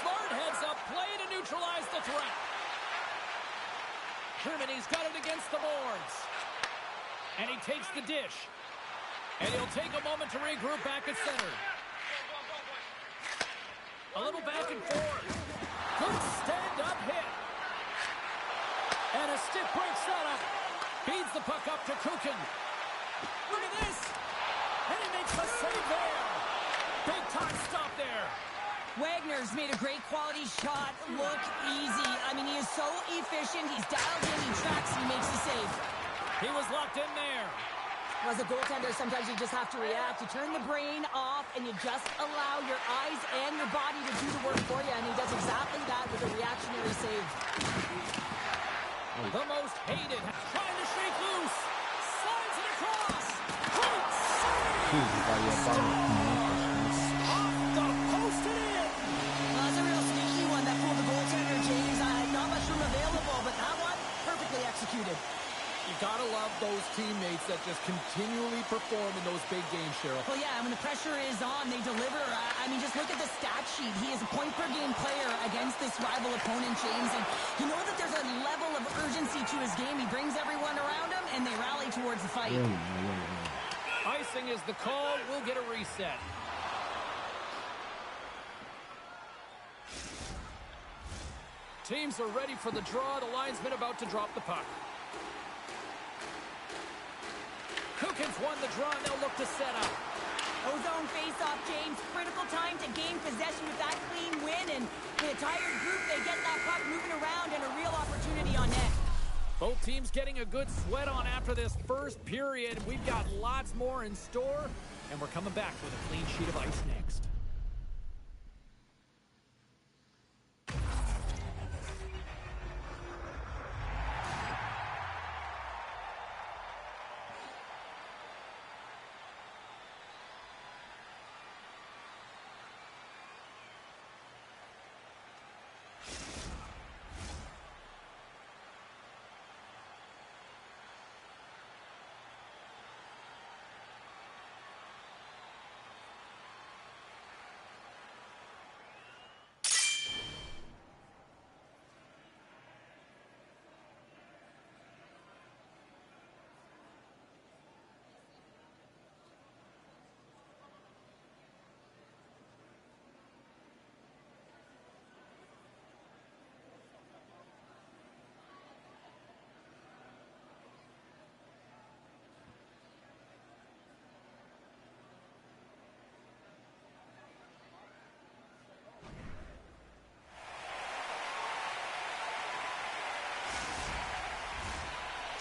A: Smart heads up play to neutralize the threat. Germany's got it against the boards. And he takes the dish. And he'll take a moment to regroup back at center. A little back and forth. Good stand-up hit. And a stick breaks that up. Feeds the puck up to Kukin. Look at this. And he makes the save there. Big time stop there.
B: Wagner's made a great quality shot look easy. I mean, he is so efficient. He's dialed in, he tracks, he makes the save.
A: He was locked in there.
B: As a goaltender, sometimes you just have to react. You turn the brain off, and you just allow your eyes and your body to do the work for you, and he does exactly that with a reactionary save.
A: The most hated, trying to shake loose. Slides it across. Great save. Off the post and in.
B: Well, that's a real sneaky one that fooled the goaltender, James. Not much room available, but that one, perfectly executed.
A: You gotta love those teammates that just continually perform in those big games, Cheryl.
B: Well, yeah, when the pressure is on, they deliver. I mean, just look at the stat sheet. He is a point-per-game player against this rival opponent, James. And you know that there's a level of urgency to his game. He brings everyone around him, and they rally towards the fight.
A: Icing is the call. We'll get a reset. Teams are ready for the draw. The linesman about to drop the puck. Kukin's won the draw, and they'll look to set up.
B: O-zone face-off, James. Critical time to gain possession with that clean win, and the entire group, they get that puck moving around and a real opportunity on net.
A: Both teams getting a good sweat on after this first period. We've got lots more in store, and we're coming back with a clean sheet of ice next.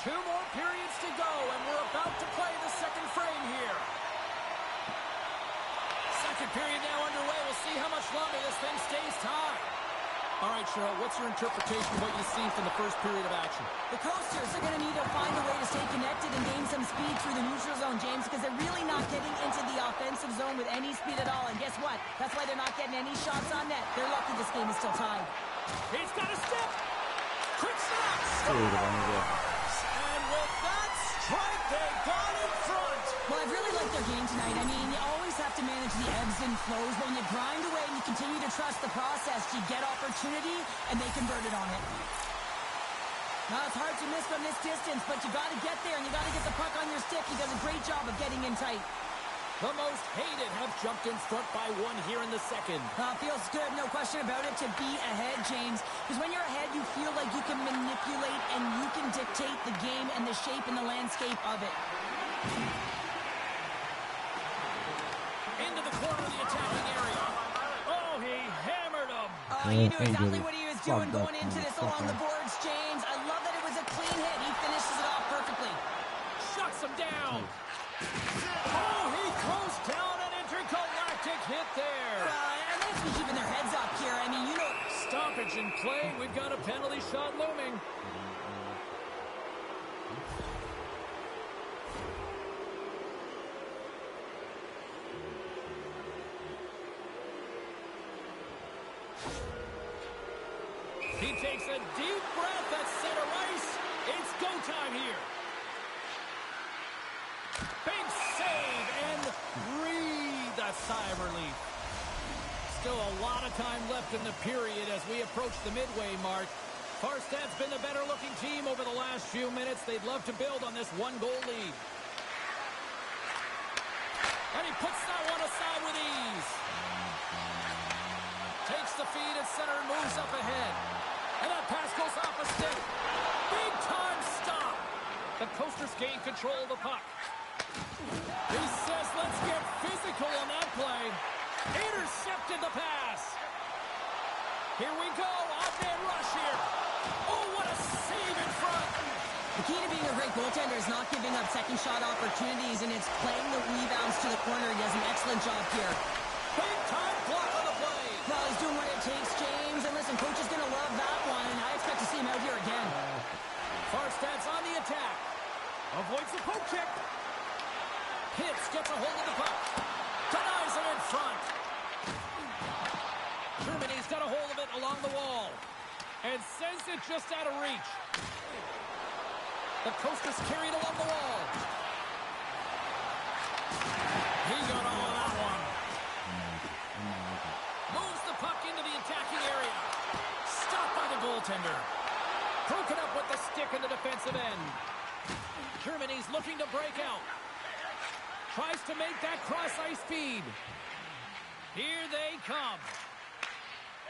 A: Two more periods to go, and we're about to play the second frame here. Second period now underway. We'll see how much longer this thing stays tied. All right, Cheryl, what's your interpretation of what you've seen from the first period of action?
B: The Coasters are going to need to find a way to stay connected and gain some speed through the neutral zone, James, because they're really not getting into the offensive zone with any speed at all. And guess what? That's why they're not getting any shots on net. They're lucky this game is still tied.
A: He's got a step. Quick snaps. And with that strike, they got in front.
B: Well, I really like their game tonight. I mean, you always have to manage the ebbs and flows, but when you grind away and you continue to trust the process, you get opportunity, and they converted on it. Now, it's hard to miss from this distance, but you got to get there, and you got to get the puck on your stick. He does a great job of getting in tight.
A: The most hated have jumped in front by one here in the second.
B: Feels good, no question about it, to be ahead, James. Because when you're ahead, you feel like you can manipulate and you can dictate the game and the shape and the landscape of it.
A: Into the corner of the attacking area. Oh, he hammered him.
B: He knew exactly what he was doing going into this along the boards, James. I love that it was a clean hit. He finishes it off perfectly.
A: Shuts him down. Oh, he closed down an intergalactic hit there.
B: And they have to be keeping their heads up here. I mean, you know...
A: Stoppage in play. We've got a penalty shot looming. He takes a deep breath at center ice. It's go time here. Big save and breathe a sigh of relief. Still a lot of time left in the period as we approach the midway mark. Farstad's been the better looking team over the last few minutes. They'd love to build on this one-goal lead. And he puts that one aside with ease. Takes the feed at center and moves up ahead. And that pass goes off a stick. Big time stop. The Coasters gain control of the puck. He says, let's get physical on that play. Intercepted the pass. Here we go. Off-man rush here. Oh, what a save in front.
B: The key to being a great goaltender is not giving up second shot opportunities, and it's playing the rebounds to the corner. He does an excellent job here.
A: Big time block on the play.
B: Well, he's doing what it takes, James. And listen, coach is going to love that one. I expect to see him out here again.
A: Farstad's on the attack. Avoids the poke check. Hits, gets a hold of the puck. Denies it in front. Germany's got a hold of it along the wall. And sends it just out of reach. The Coasters carry it along the wall. He got all of that one. Moves the puck into the attacking area. Stopped by the goaltender. Broken up with the stick in the defensive end. Germany's looking to break out. Tries to make that cross-ice feed. Here they come.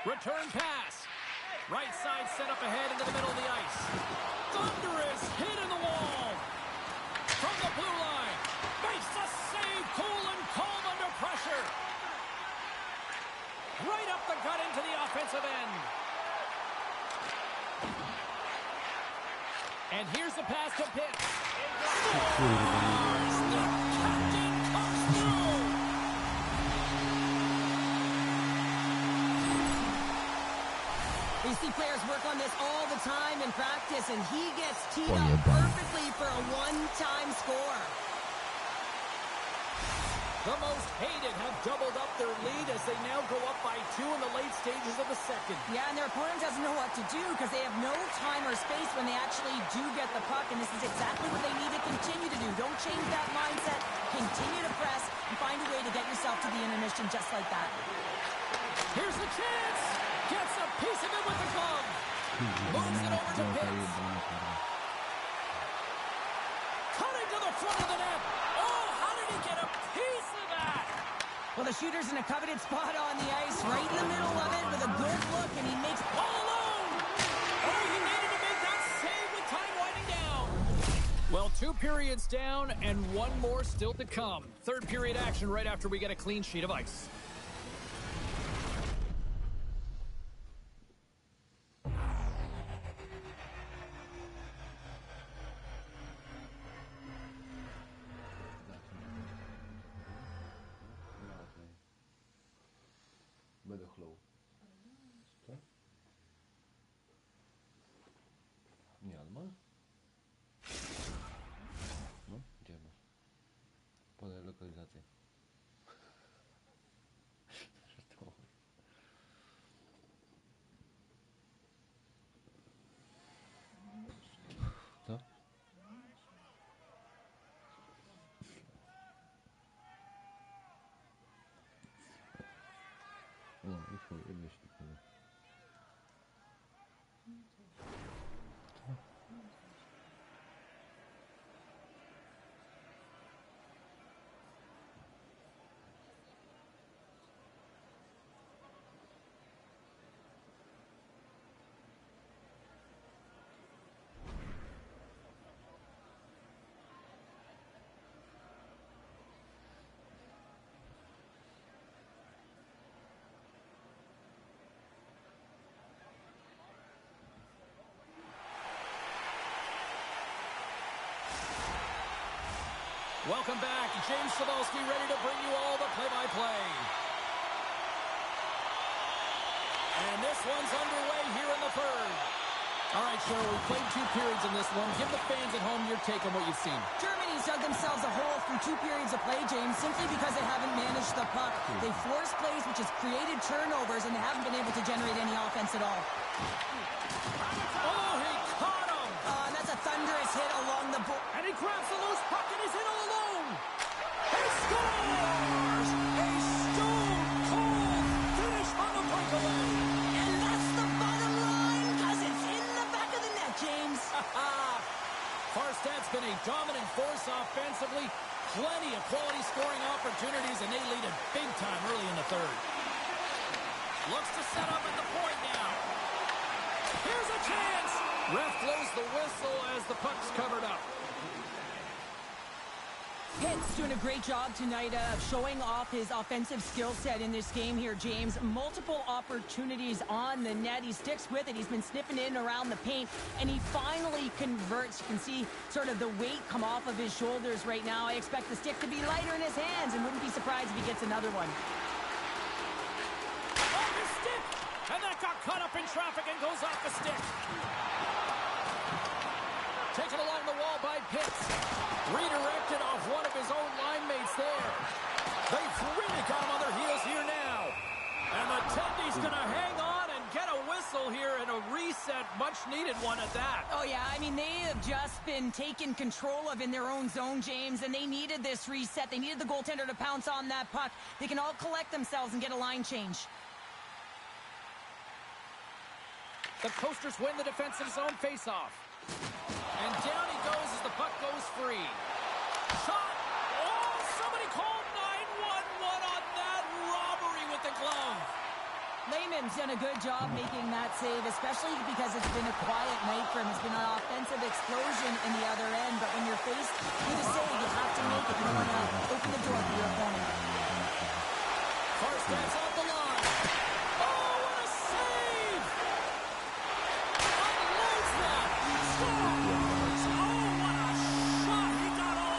A: Return pass. Right side set up ahead into the middle of the ice. Thunderous hit in the wall. From the blue line. Makes the save. Cool and calm under scores! The captain comes through!
B: You see players work on this all the time in practice, and he gets teed up perfectly for a one-time score.
A: The most hated have doubled up their lead as they now go up by 2 in the late stages of the second.
B: Yeah, and their opponent doesn't know what to do because they have no time or space when they actually do get the puck, and this is exactly what they need to continue to do. Don't change that mindset. Continue to press and find a way to get yourself to the intermission just like that.
A: Here's the chance! Gets a piece of it with the glove. Moves it over to Pitts. Cutting to the front of the net. Oh, how did he get a piece of that?
B: Well, the shooter's in a coveted spot on the ice, right in the middle of it with a good look, and he makes
A: All alone! Oh, he needed to make that save with time winding down. Well, 2 periods down and 1 more still to come. Third period action right after we get a clean sheet of ice.
C: Będę chlał. Co? Nie, ale ma? No, idziemy. Podaj lokalizację. Co? O, i chuj, myśl tylko.
A: Welcome back. James Cebulski ready to bring you all the play-by-play. And this one's underway here in the third. All right, Cheryl, we played 2 periods in this one. Give the fans at home your take on what you've seen.
B: Germany's dug themselves a hole through 2 periods of play, James, simply because they haven't managed the puck. They forced plays, which has created turnovers, and they haven't been able to generate any offense at all.
A: Oh, he caught him!
B: That's a thunderous hit along the board.
A: And he grabs the loose puck, and he's in all alone! He scores! A stone-cold finish on the breakaway!
B: And that's the bottom line, because it's in the back of the net, James.
A: Farstad's been a dominant force offensively. Plenty of quality scoring opportunities, and they lead it big time early in the third. Looks to set up at the point now. Here's a chance! Ref blows the whistle as the puck's covered up.
B: Pitt's doing a great job tonight of showing off his offensive skill set in this game here, James. Multiple opportunities on the net. He sticks with it. He's been sniffing in around the paint, and he finally converts. You can see sort of the weight come off of his shoulders right now. I expect the stick to be lighter in his hands, and wouldn't be surprised if he gets another one.
A: Oh, his stick! And that got caught up in traffic and goes off the stick. Taken along the wall by Pitts. Redirected off one of his own line mates there. They've really got him on their heels here now. And the Tendy's going to hang on and get a whistle here and a reset, much needed one at that.
B: Oh, yeah, I mean, they have just been taken control of in their own zone, James, and they needed this reset. They needed the goaltender to pounce on that puck. They can all collect themselves and get a line change.
A: The Coasters win the defensive zone faceoff. And down he goes as the puck goes free. Shot! Oh, somebody called 911 on that robbery with the glove.
B: Lehman's done a good job making that save, especially because it's been a quiet night for him. It's been an offensive explosion in the other end, but when you're faced with a save, you have to make it. You don't want to open the door for your opponent.
A: Farstad's off the line. Oh, what a save! Unloads that. Scores! Oh, what a shot! He got all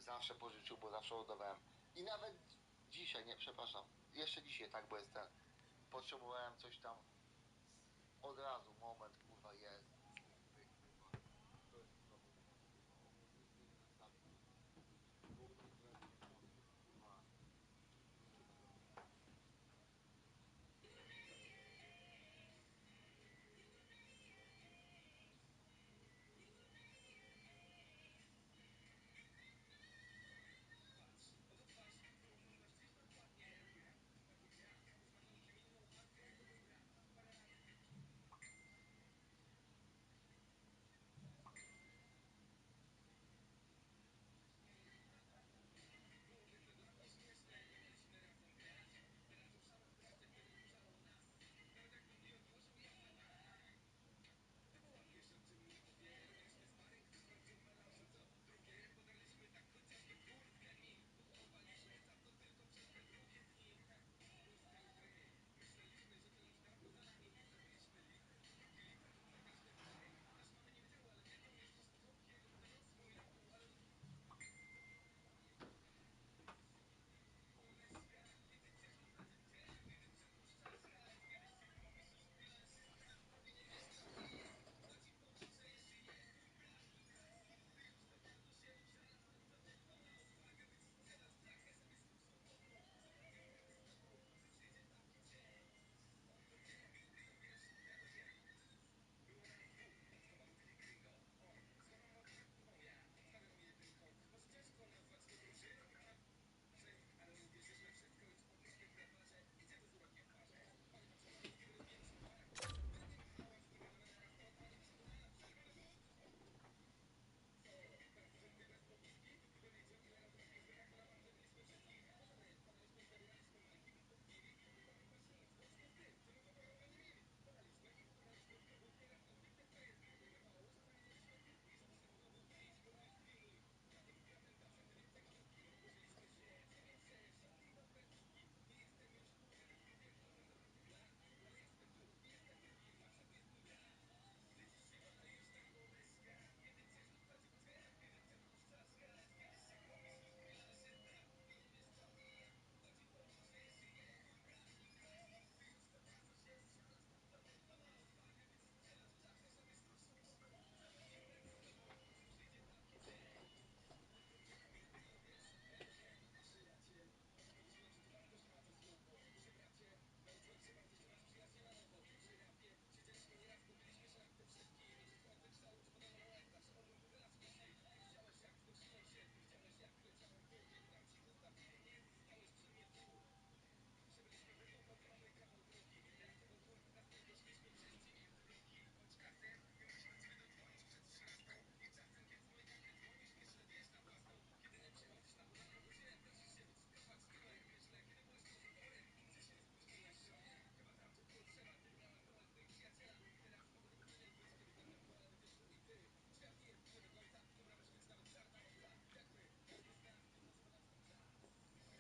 E: zawsze pożyczył, bo zawsze oddawałem. I nawet dzisiaj, nie, przepraszam, jeszcze dzisiaj tak, bo jest ten, potrzebowałem coś tam, od razu, moment, kurwa, jest, pyk, kurwa, to jest problem, nie? Kurwa, on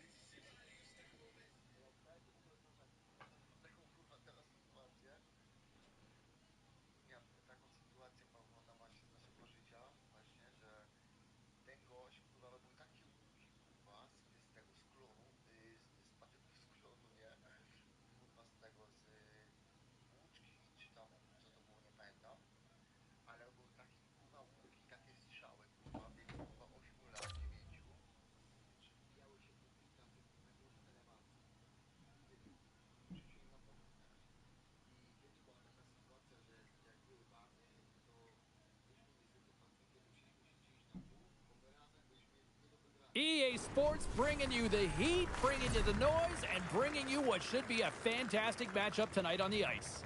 E: mnie nigdy nie zostawi, bo mnie wręcz nie zostawi, kurwa, nigdy tego nie zrobi. Taką kurwa teraz sytuację. Miałem taką sytuację, pamiętam właśnie z naszego życia, właśnie, że ten gość kurwa robił takie łuki kurwa z tego z klonu, z patyków z klonu, nie? Kurwa z tego z włóczki, czy tam co to było, nie pamiętam. Ale robił takie kurwa łuki, takie strzały kurwa w wieku kurwa 8 lat, 9, że wbijały się po kilka centymetrów elewacji. Nigdy przysięgam tobie, nie? I kiedyś była taka sytuacja, że jak były bazy, to myśmy niestety Patrykiem musieliśmy się gdzieś na dół, bo my razem byliśmy nie do wygrania.
A: EA Sports bringing you the heat, bringing you the noise, and bringing you what should be a fantastic matchup tonight on the ice.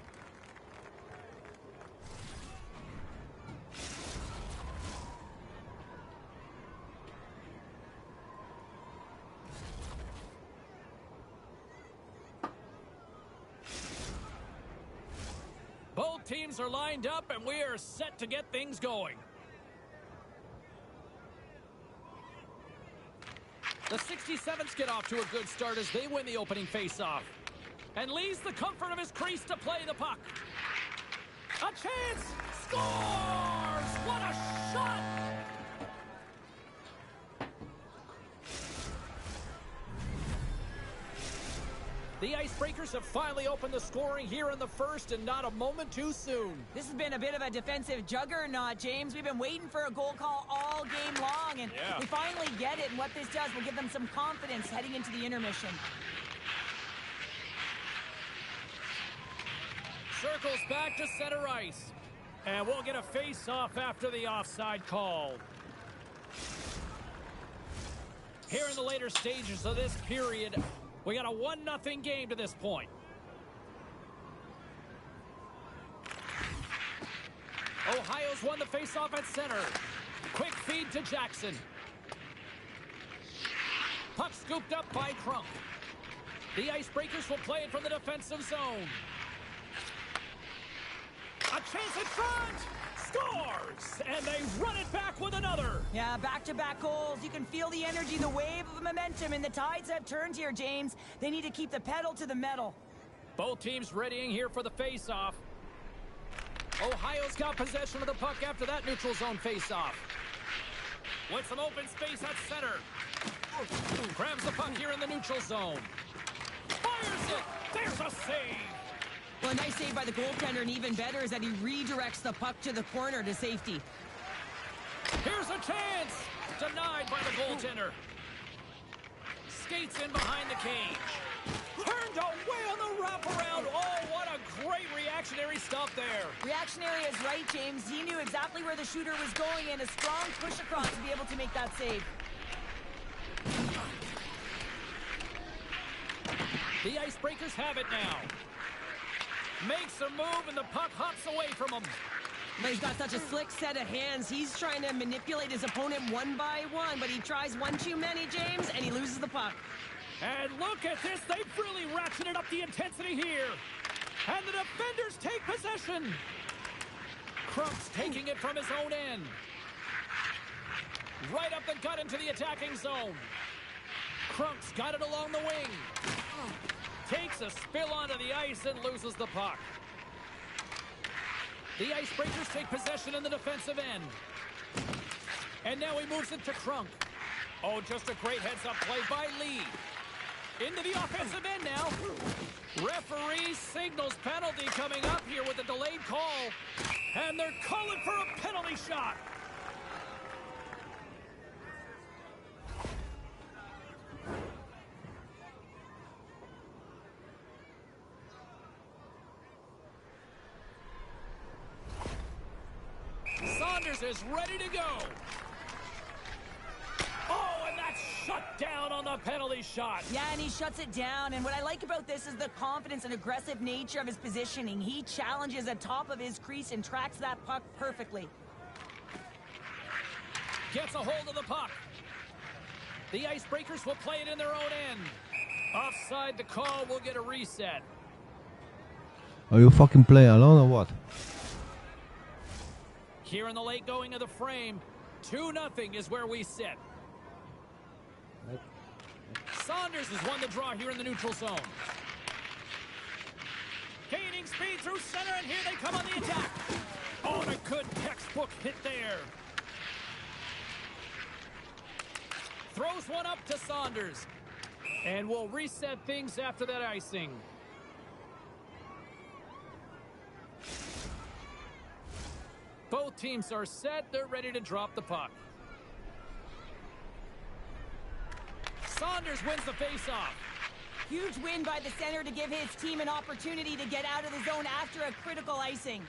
A: Both teams are lined up, and we are set to get things going. The 67s get off to a good start as they win the opening faceoff. And leaves the comfort of his crease to play the puck. A chance! Scores! What a shot! The Icebreakers have finally opened the scoring here in the first, and not a moment too soon.
B: This has been a bit of a defensive juggernaut, James. We've been waiting for a goal call all game long, and we finally get it. And what this does will give them some confidence heading into the intermission.
A: Circles back to center ice. And we'll get a face-off after the offside call. Here in the later stages of this period, we got a 1-0 game to this point. Ohio's won the face-off at center. Quick feed to Jackson. Puck scooped up by Crump. The Icebreakers will play it from the defensive zone. A chance in front! Scores! And they run it back with another.
B: Yeah, back-to-back goals. You can feel the energy, the wave of momentum, and the tides have turned here, James. They need to keep the pedal to the metal.
A: Both teams readying here for the face-off. Ohio's got possession of the puck after that neutral zone face-off. With some open space at center. Grabs the puck here in the neutral zone. Fires it! There's a save!
B: Well, a nice save by the goaltender, and even better is that he redirects the puck to the corner to safety.
A: Here's a chance! Denied by the goaltender. Skates in behind the cage. Turned away on the wraparound. Oh, what a great reactionary stop there.
B: Reactionary is right, James. He knew exactly where the shooter was going, and a strong push across to be able to make that save.
A: The Icebreakers have it now. Makes a move, and the puck hops away from him.
B: But he's got such a slick set of hands. He's trying to manipulate his opponent one by one, but he tries one too many, James, and he loses the puck.
A: And look at this. They've really ratcheted up the intensity here. And the defenders take possession. Crump's taking it from his own end. Right up the gut into the attacking zone. Crump's got it along the wing. Takes a spill onto the ice and loses the puck. The Icebreakers take possession in the defensive end. And now he moves it to Crunk. Oh, just a great heads-up play by Lee. Into the offensive end now. Referee signals penalty coming up here with a delayed call. And they're calling for a penalty shot. Saunders is ready to go. Oh, and that's shut down on the penalty shot.
B: Yeah, and he shuts it down. And what I like about this is the confidence and aggressive nature of his positioning. He challenges at top of his crease and tracks that puck perfectly.
A: Gets a hold of the puck. The Icebreakers will play it in their own end. Offside the call, will get a reset.
C: Are you fucking playing alone or what?
A: Here in the late going of the frame, 2-0 is where we sit. Saunders has won the draw here in the neutral zone. Gaining speed through center, and here they come on the attack. Oh, and a good textbook hit there. Throws one up to Saunders. And we'll reset things after that icing. Both teams are set. They're ready to drop the puck. Saunders wins the faceoff.
B: Huge win by the center to give his team an opportunity to get out of the zone after a critical icing.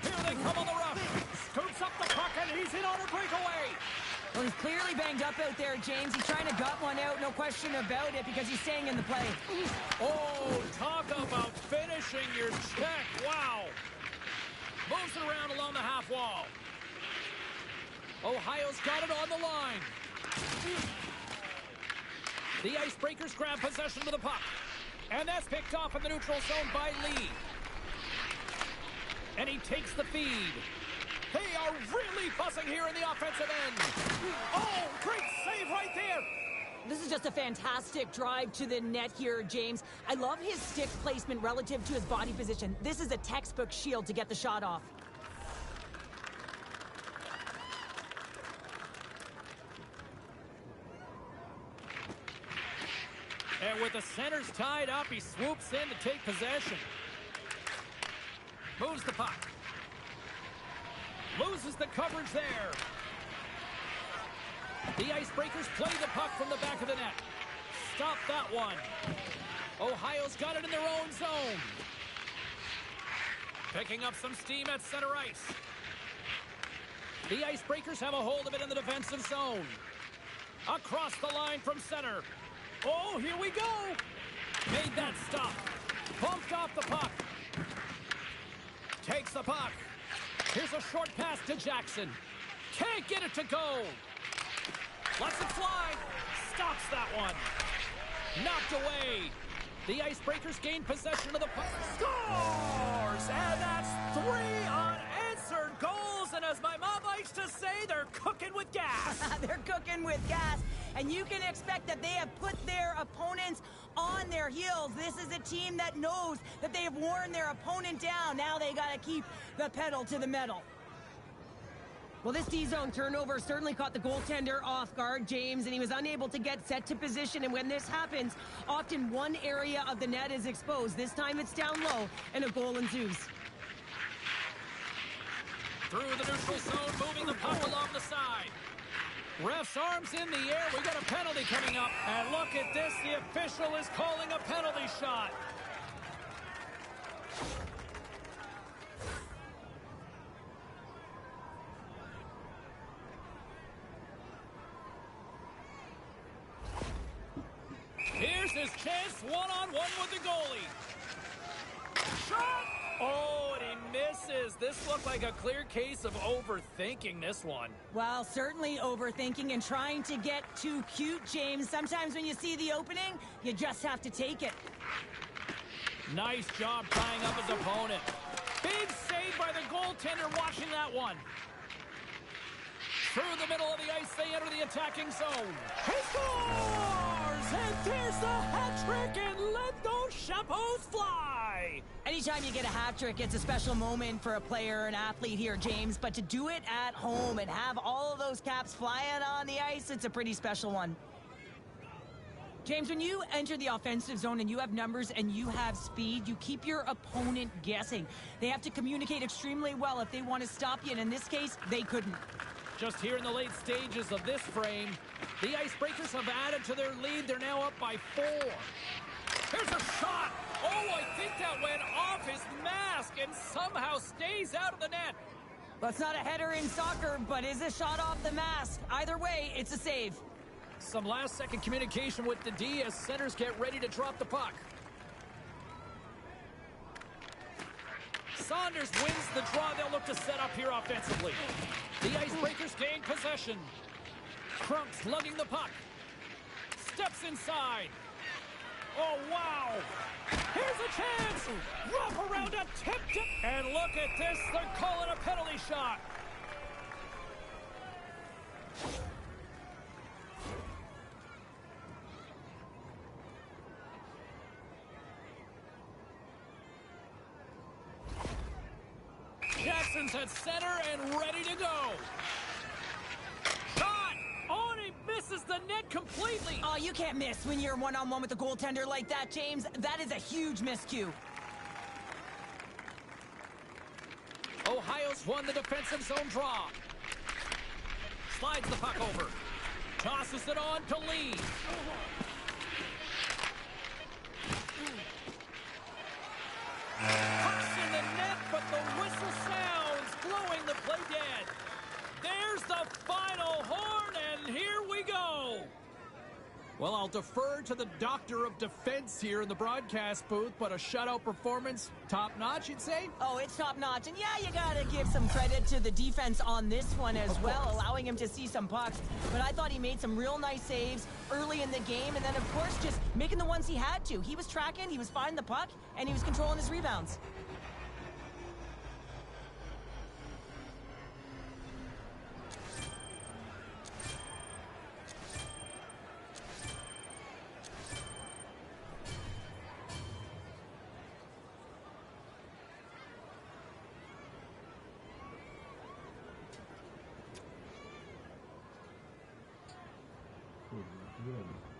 A: Here they come on the rough. Scoops up the puck, and he's in on a breakaway.
B: Well, he's clearly banged up out there, James. He's trying to gut one out, no question about it, because he's staying in the play.
A: Oh, talk about finishing your check. Wow. Moves it around along the half wall. Ohio's got it on the line. The Icebreakers grab possession of the puck. And that's picked off in the neutral zone by Lee. And he takes the feed. They are really buzzing here in the offensive end. Oh, great save right there.
B: This is just a fantastic drive to the net here, James. I love his stick placement relative to his body position. This is a textbook shield to get the shot off.
A: And with the centers tied up, he swoops in to take possession. Moves the puck. Loses the coverage there. The Icebreakers play the puck from the back of the net. Stop that one. Ohio's got it in their own zone. Picking up some steam at center ice. The Icebreakers have a hold of it in the defensive zone. Across the line from center. Oh, here we go. Made that stop. Bumped off the puck. Takes the puck. Here's a short pass to Jackson. Can't get it to go. Lets it fly. Stops that one. Knocked away. The Icebreakers gain possession of the puck. Scores! And that's 3 unanswered goals. And as my mom likes to say, they're cooking with gas.
B: They're cooking with gas. And you can expect that they have put their opponents on their heels. This is a team that knows that they have worn their opponent down. Now they got to keep the pedal to the metal.
F: Well, this D-zone turnover certainly caught the goaltender off guard, James, and he was unable to get set to position. And when this happens, often one area of the net is exposed. This time it's down low, and a goal ensues.
A: Through the neutral zone, moving the puck along the side. Ref's arms in the air. We got a penalty coming up. And look at this. The official is calling a penalty shot. Here's his chance, one-on-one with the goalie. Shot! Oh, and he misses. This looked like a clear case of overthinking this one.
B: Well, certainly overthinking and trying to get too cute, James. Sometimes when you see the opening, you just have to take it.
A: Nice job tying up his opponent. Big save by the goaltender watching that one. Through the middle of the ice, they enter the attacking zone. He scores! And there's the hat trick, and let those chapeaus fly!
B: Anytime you get a hat trick, it's a special moment for a player, an athlete here, James. But to do it at home and have all of those caps flying on the ice, it's a pretty special one. James, when you enter the offensive zone and you have numbers and you have speed, you keep your opponent guessing. They have to communicate extremely well if they want to stop you, and in this case, they couldn't.
A: Just here in the late stages of this frame, the Icebreakers have added to their lead. They're now up by 4. Here's a shot. Oh, I think that went off his mask and somehow stays out of the net.
B: Well, it's not a header in soccer, but is a shot off the mask. Either way, it's a save.
A: Some last-second communication with the D as centers get ready to drop the puck. Saunders wins the draw. They'll look to set up here offensively. The Icebreakers gain possession. Crump's lugging the puck. Steps inside. Oh, wow. Here's a chance. Wrap around a tip. And look at this. They're calling a penalty shot. Jackson's at center and ready to go. Shot! Oh, and he misses the net completely.
B: Oh, you can't miss when you're one-on-one with a goaltender like that, James. That is a huge miscue.
A: Ohio's won the defensive zone draw. Slides the puck over. Tosses it on to Lee. Puck's in the net, but the whistle sounds, blowing the play dead. There's the final horn, and here we go. Well, I'll defer to the doctor of defense here in the broadcast booth, but a shutout performance, top-notch, you'd say?
B: Oh, it's top-notch. And yeah, you got to give some credit to the defense on this one as well, allowing him to see some pucks. But I thought he made some real nice saves early in the game, and then, of course, just making the ones he had to. He was tracking, he was finding the puck, and he was controlling his rebounds.
C: Kurwa, nie robię.